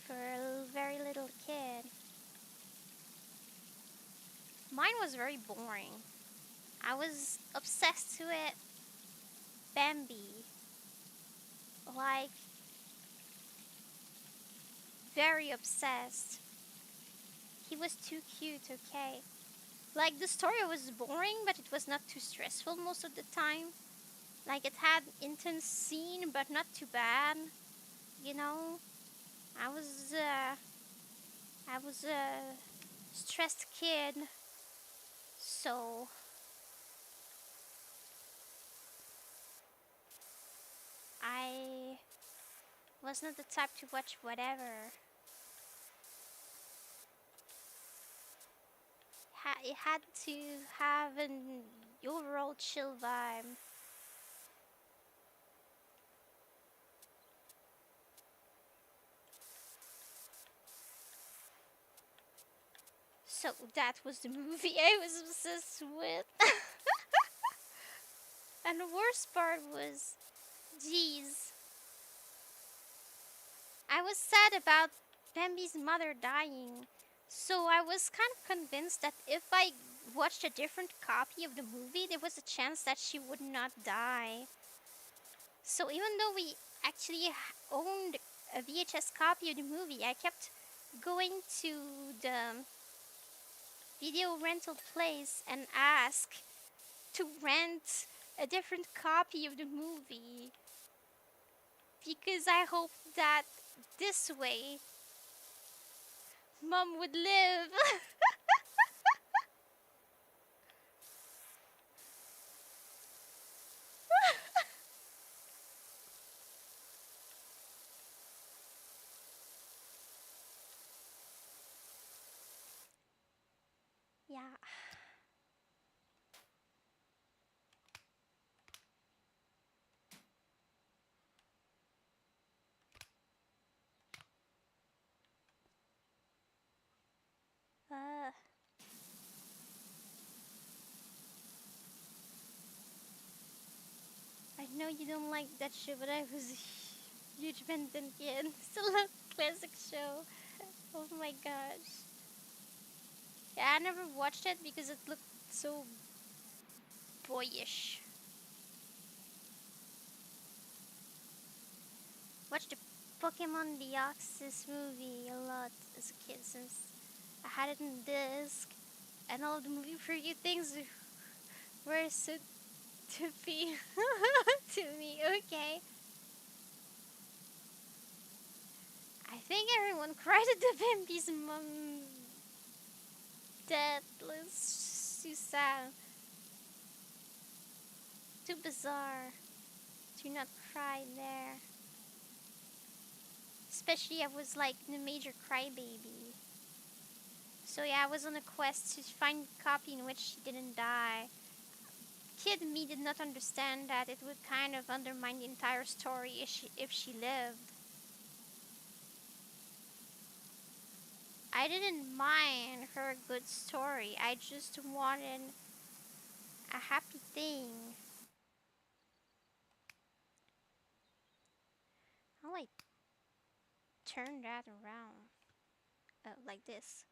for a very little kid. mine was very boring. I was obsessed to it. Bambi. Like, very obsessed. He was too cute, okay? Like, the story was boring, but it was not too stressful most of the time. Like, it had intense scene, but not too bad. You know? I was, uh, I was a stressed kid, so I was not the type to watch whatever. It had to have an overall chill vibe. So that was the movie I was obsessed with. And the worst part was, geez, I was sad about Bambi's mother dying. So I was kind of convinced that if I watched a different copy of the movie, there was a chance that she would not die. So even though we actually owned a VHS copy of the movie, I kept going to the video rental place and ask to rent a different copy of the movie because I hoped that this way Mom would live. Yeah. Uh, I know you don't like that show, but I was a huge Ben 10 kid. Still a classic show. Oh my gosh. Yeah, I never watched it because it looked so boyish. Watched the Pokemon Deoxys movie a lot as a kid since I had it in disc, and all the movie preview things were so tippy to me. Okay. I think everyone cried at the Bambi's mom death. It's too sad. Too bizarre to not cry there. Especially I was like the major crybaby. So yeah, I was on a quest to find a copy in which she didn't die. Kid me did not understand that it would kind of undermine the entire story if she lived. I didn't mind her good story. I just wanted a happy thing. I'll like turn that around. Like this.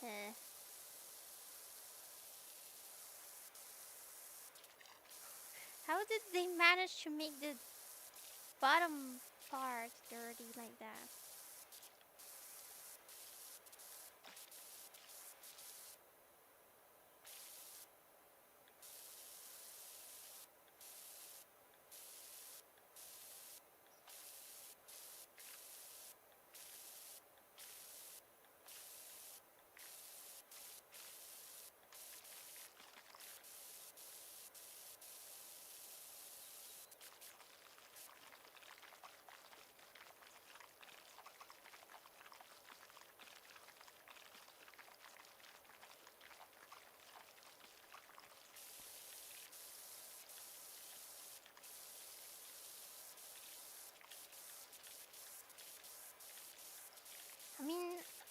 Uh, how did they manage to make the bottom part dirty like that?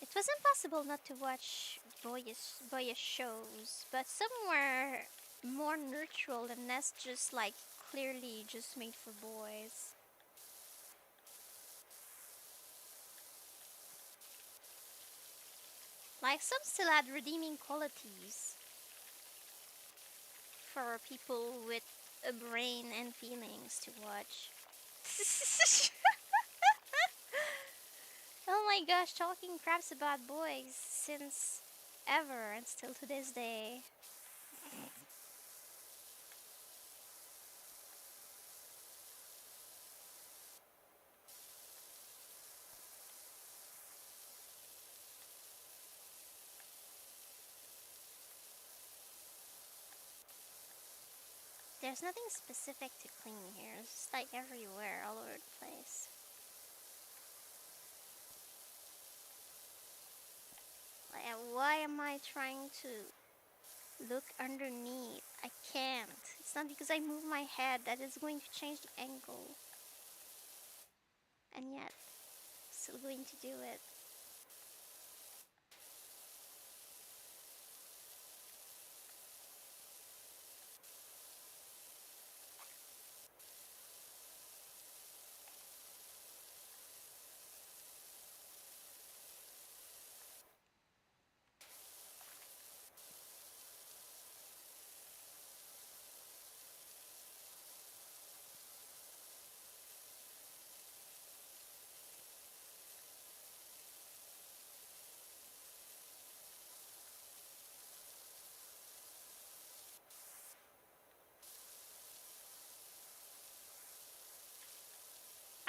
It was impossible not to watch boyish shows, but some were more neutral and less just like clearly just made for boys. Like some still had redeeming qualities for people with a brain and feelings to watch. Oh my gosh, talking craps about boys since ever and still to this day. There's nothing specific to clean here. It's just like everywhere, all over the place. Like, why am I trying to look underneath? I can't. It's not because I move my head that is going to change the angle. And yet, still going to do it.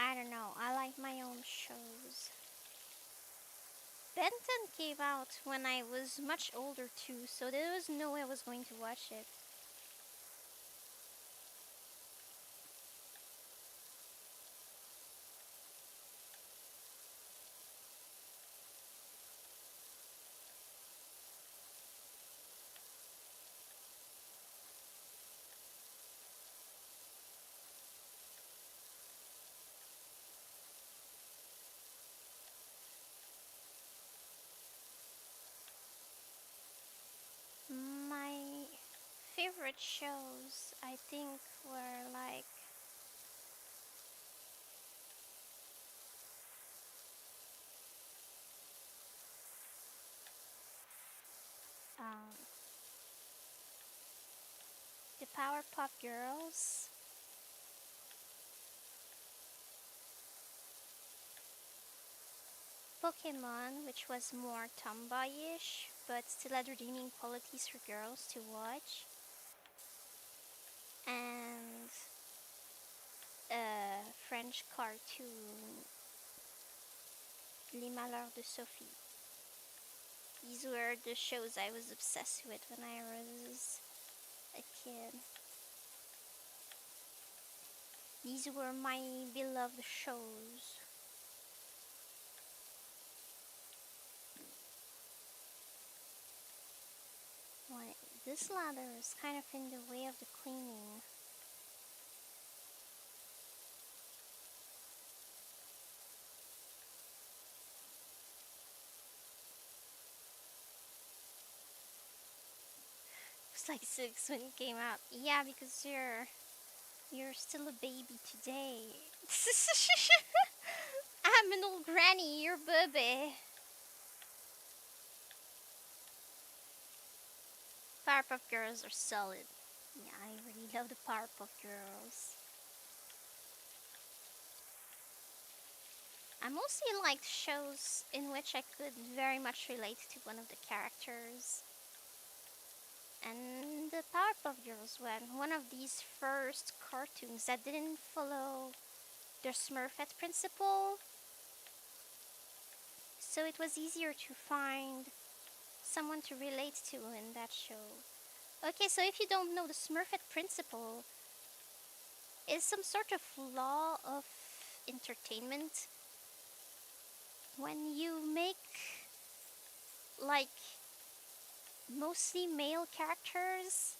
I don't know. I like my own shows. Benton came out when I was much older too, so there was no way I was going to watch it. My favorite shows, I think, were like um, the Powerpuff Girls, Pokemon, which was more tomboyish but still had redeeming qualities for girls to watch, and a French cartoon, Les Malheurs de Sophie. These were the shows I was obsessed with when I was a kid. These were my beloved shows. Wait, this ladder is kind of in the way of the cleaning. It was like 6 when it came out. Yeah, because you're still a baby today. I'm an old granny, you're baby. Powerpuff Girls are solid. Yeah, I really love the Powerpuff Girls. I mostly liked shows in which I could very much relate to one of the characters. And the Powerpuff Girls were one of these first cartoons that didn't follow their Smurfette principle, so it was easier to find someone to relate to in that show. Okay, so if you don't know, the Smurfette principle is some sort of law of entertainment. When you make like mostly male characters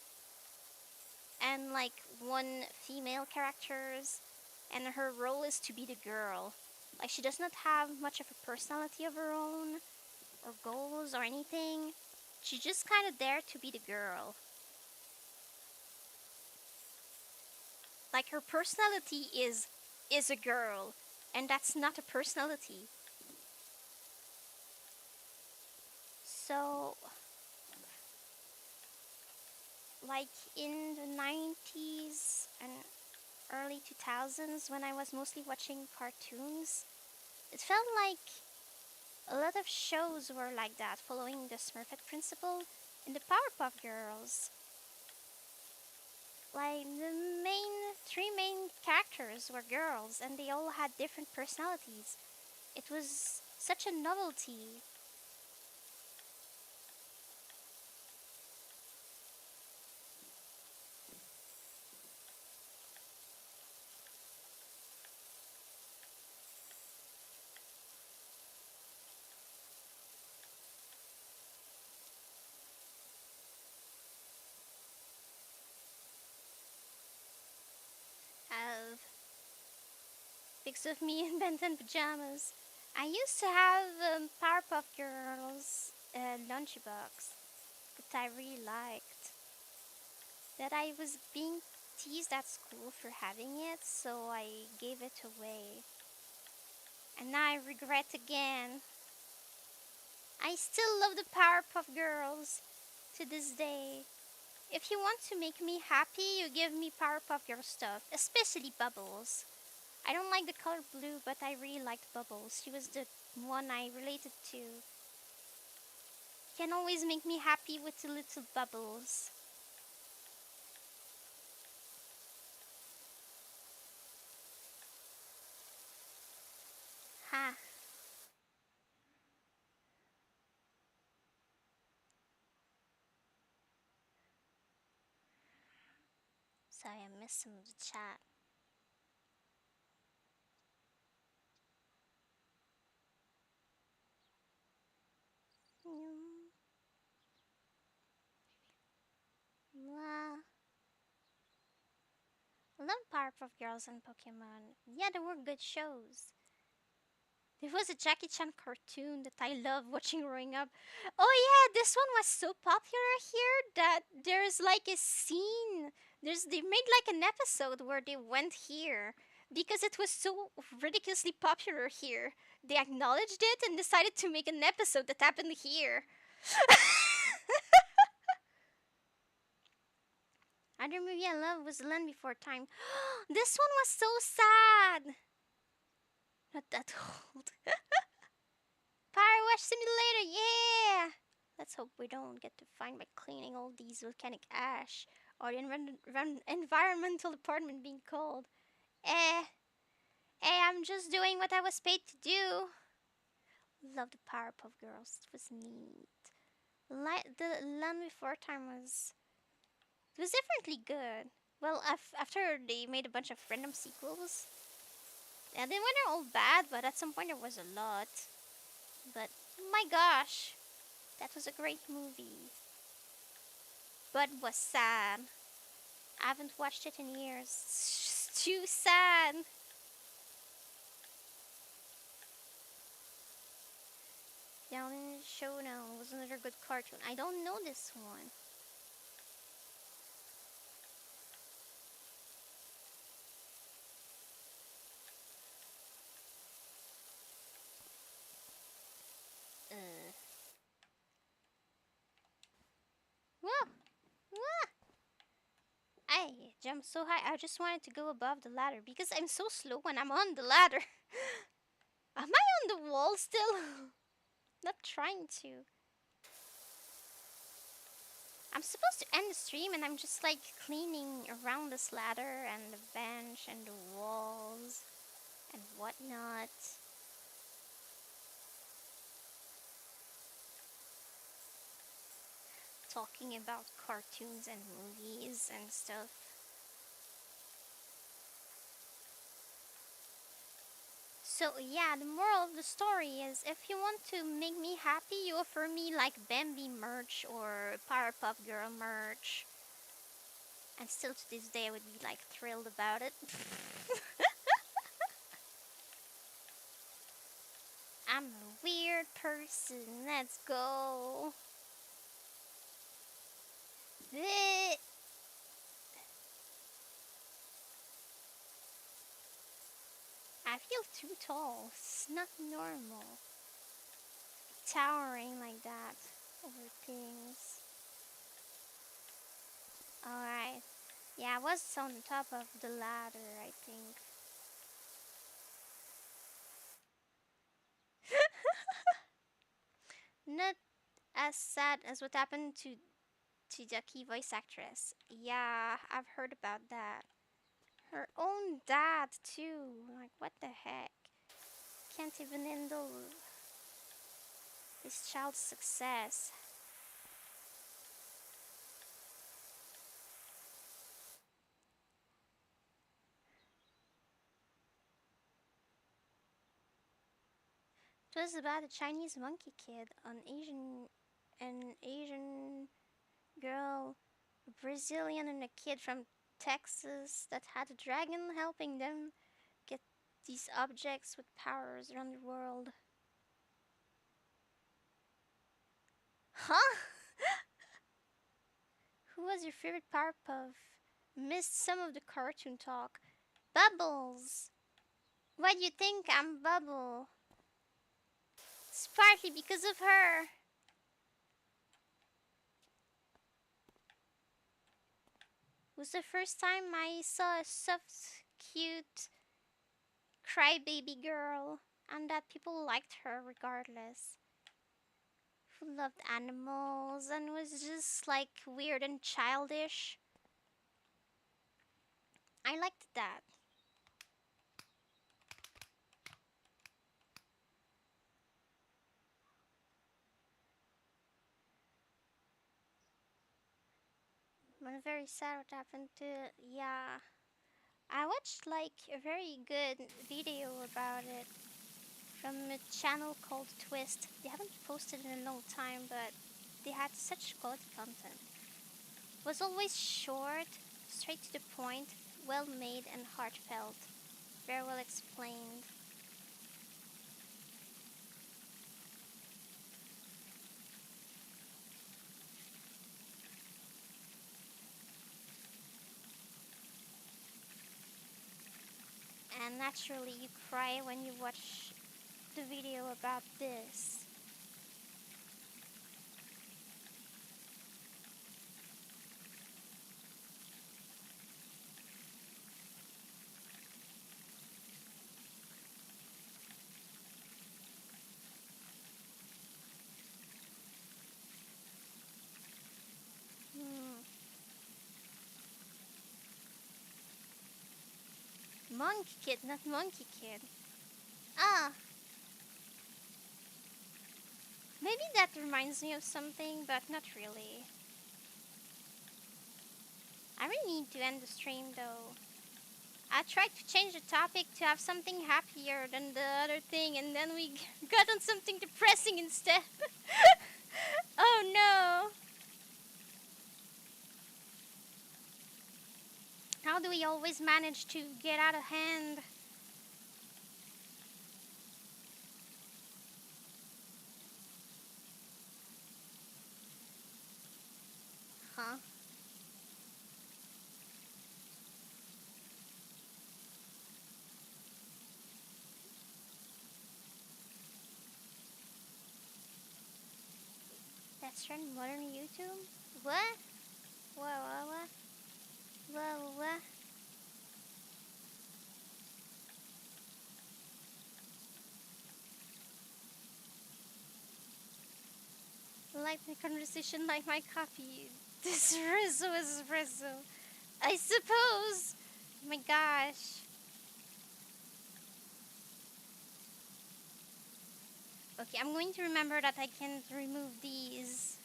and like one female characters, and her role is to be the girl. Like, she does not have much of a personality of her own, or goals or anything. She's just kind of there to be the girl. Like her personality is a girl, and that's not a personality. So, like in the 90s and early 2000s when I was mostly watching cartoons, it felt like a lot of shows were like that, following the Smurfette principle. In the Powerpuff Girls, like the three main characters were girls, and they all had different personalities. It was such a novelty. Have pics of me in Benton pajamas. I used to have Powerpuff Girls lunchbox that I really liked. That I was being teased at school for having it, so I gave it away. And now I regret again. I still love the Powerpuff Girls to this day. If you want to make me happy, you give me Powerpuff Girl stuff, especially Bubbles. I don't like the color blue, but I really liked Bubbles. She was the one I related to. Can always make me happy with the little bubbles. Ha. Sorry, I missed some of the chat. Mm, blah. I love Powerpuff Girls and Pokemon. Yeah, they were good shows. There was a Jackie Chan cartoon that I loved watching growing up. Oh yeah, this one was so popular here that there's like a scene. They made like an episode where they went here because it was so ridiculously popular here. They acknowledged it and decided to make an episode that happened here. Other movie I love was Land Before Time. This one was so sad. Not that old. Powerwash Simulator, yeah! Let's hope we don't get to find by cleaning all these volcanic ash or the environmental department being called. Eh, I'm just doing what I was paid to do. Love the Powerpuff Girls. It was neat. The Land Before Time was definitely good. Well, after they made a bunch of random sequels, and they weren't all bad, but at some point there was a lot. But my gosh, that was a great movie. But was sad. I haven't watched it in years. It's just too sad. Down in the Showdown was another good cartoon. I don't know this one. Uh. Whoa! Whoa! I jumped so high. I just wanted to go above the ladder because I'm so slow when I'm on the ladder. Am I on the wall still? Not trying to. I'm supposed to end the stream and I'm just like cleaning around this ladder and the bench and the walls and whatnot. Talking about cartoons and movies and stuff. So yeah, the moral of the story is if you want to make me happy, you offer me like Bambi merch or Powerpuff Girl merch. And still to this day I would be like thrilled about it. I'm a weird person. Let's go. Bleh. I feel too tall. It's not normal. Towering like that over things. Alright. Yeah, I was on top of the ladder, I think. Not as sad as what happened to the key voice actress. Yeah, I've heard about that. Her own dad too. Like, what the heck? Can't even handle his child's success. It was about a Chinese monkey kid, an Asian girl, a Brazilian, and a kid from Texas that had a dragon helping them get these objects with powers around the world. Huh? Who was your favorite Powerpuff? Missed some of the cartoon talk. Bubbles! Why do you think I'm Bubble? It's partly because of her. It was the first time I saw a soft, cute crybaby girl, and that people liked her regardless. Who loved animals and was just like weird and childish. I liked that. I'm very sad what happened to. Yeah. I watched like a very good video about it from a channel called Twist. They haven't posted in a long time, but they had such quality content. It was always short, straight to the point, well made and heartfelt. Very well explained. And naturally you cry when you watch the video about this. Hmm. Monkey Kid, not Monkey Kid. Ah, maybe that reminds me of something, but not really. I really need to end the stream though. I tried to change the topic to have something happier than the other thing, and then we got on something depressing instead. Oh no! How do we always manage to get out of hand? Huh? That's right, modern YouTube? What? What? What? Like my conversation, like my coffee. This Rizzo is Rizzo. I suppose. Oh my gosh. Okay, I'm going to remember that I can remove these.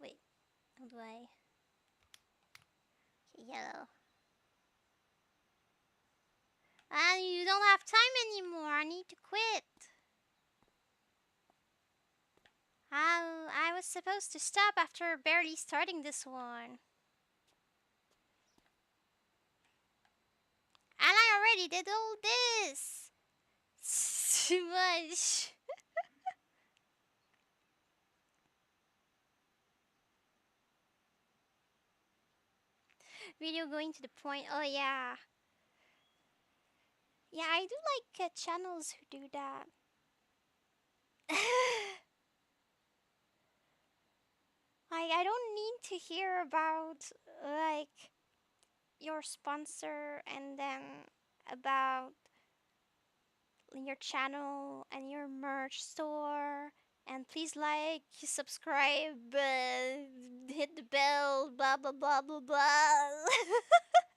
Wait, how do I? Okay, yellow. And you don't have time anymore. I need to quit. I was supposed to stop after barely starting this one. already did all this. It's too much. Video going to the point. Oh yeah. Yeah, I do like channels who do that. I don't need to hear about like your sponsor and then about your channel and your merch store, and please like, subscribe, hit the bell, blah blah blah blah blah.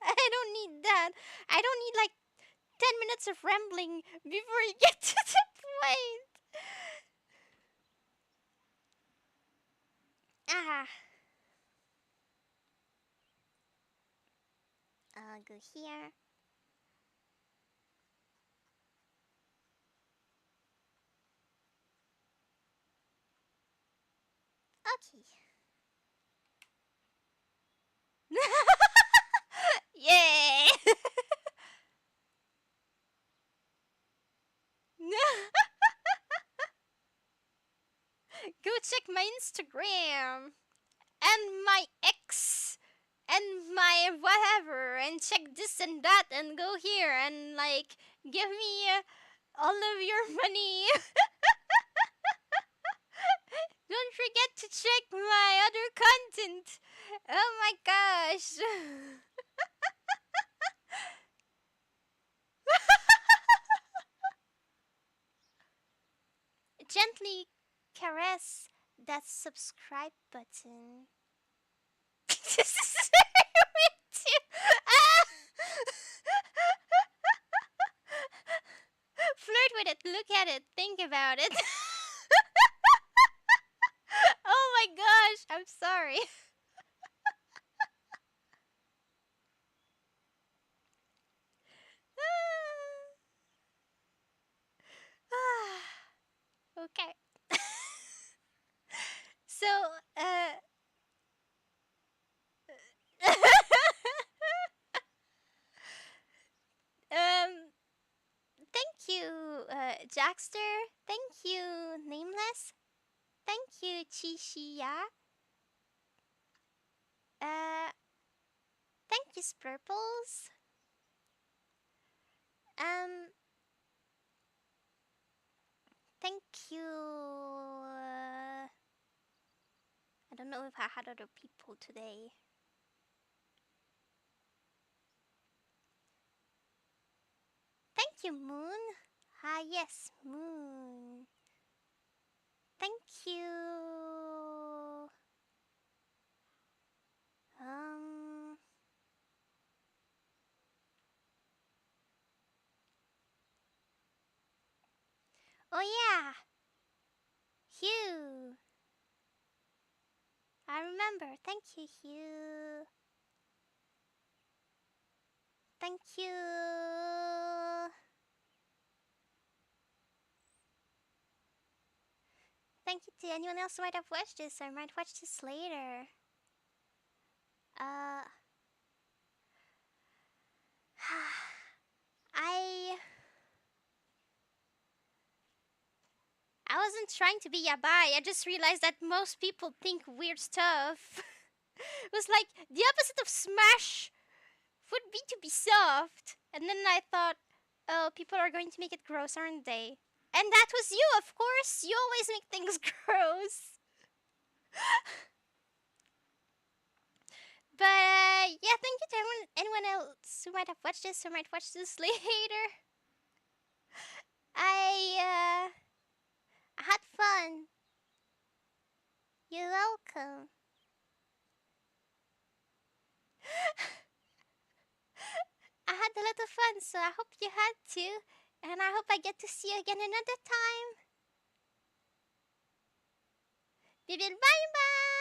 I don't need that. I don't need like 10 minutes of rambling before you get to the point. Ah, I'll go here. Okay. Yay! Go check my Instagram and my X and my whatever, and check this and that, and go here and like give me all of your money. Don't forget to check my other content. Oh my gosh. Gently caress that subscribe button. This is weird too. Ah! Flirt with it, look at it, think about it. Oh my gosh, I'm sorry. Okay. So, uh, um, thank you, Jackster. Thank you, Nameless. Thank you, Chishiya. Uh, thank you, Spurples. Um, thank you. I don't know if I had other people today. Thank you, Moon. Ah, yes, Moon. Thank you. Um. Oh yeah, Hugh. I remember. Thank you, Hugh. Thank you. Thank you to anyone else who might have watched this or might watch this later. Uh, I I wasn't trying to be yabai. I just realized that most people think weird stuff. It was like the opposite of smash would be to be soft. And then I thought, oh, people are going to make it gross, aren't they? And that was you, of course. You always make things gross. But yeah, thank you to anyone else who might have watched this or might watch this later. I had fun. You're welcome. I had a lot of fun, so I hope you had too. And I hope I get to see you again another time. Bye bye.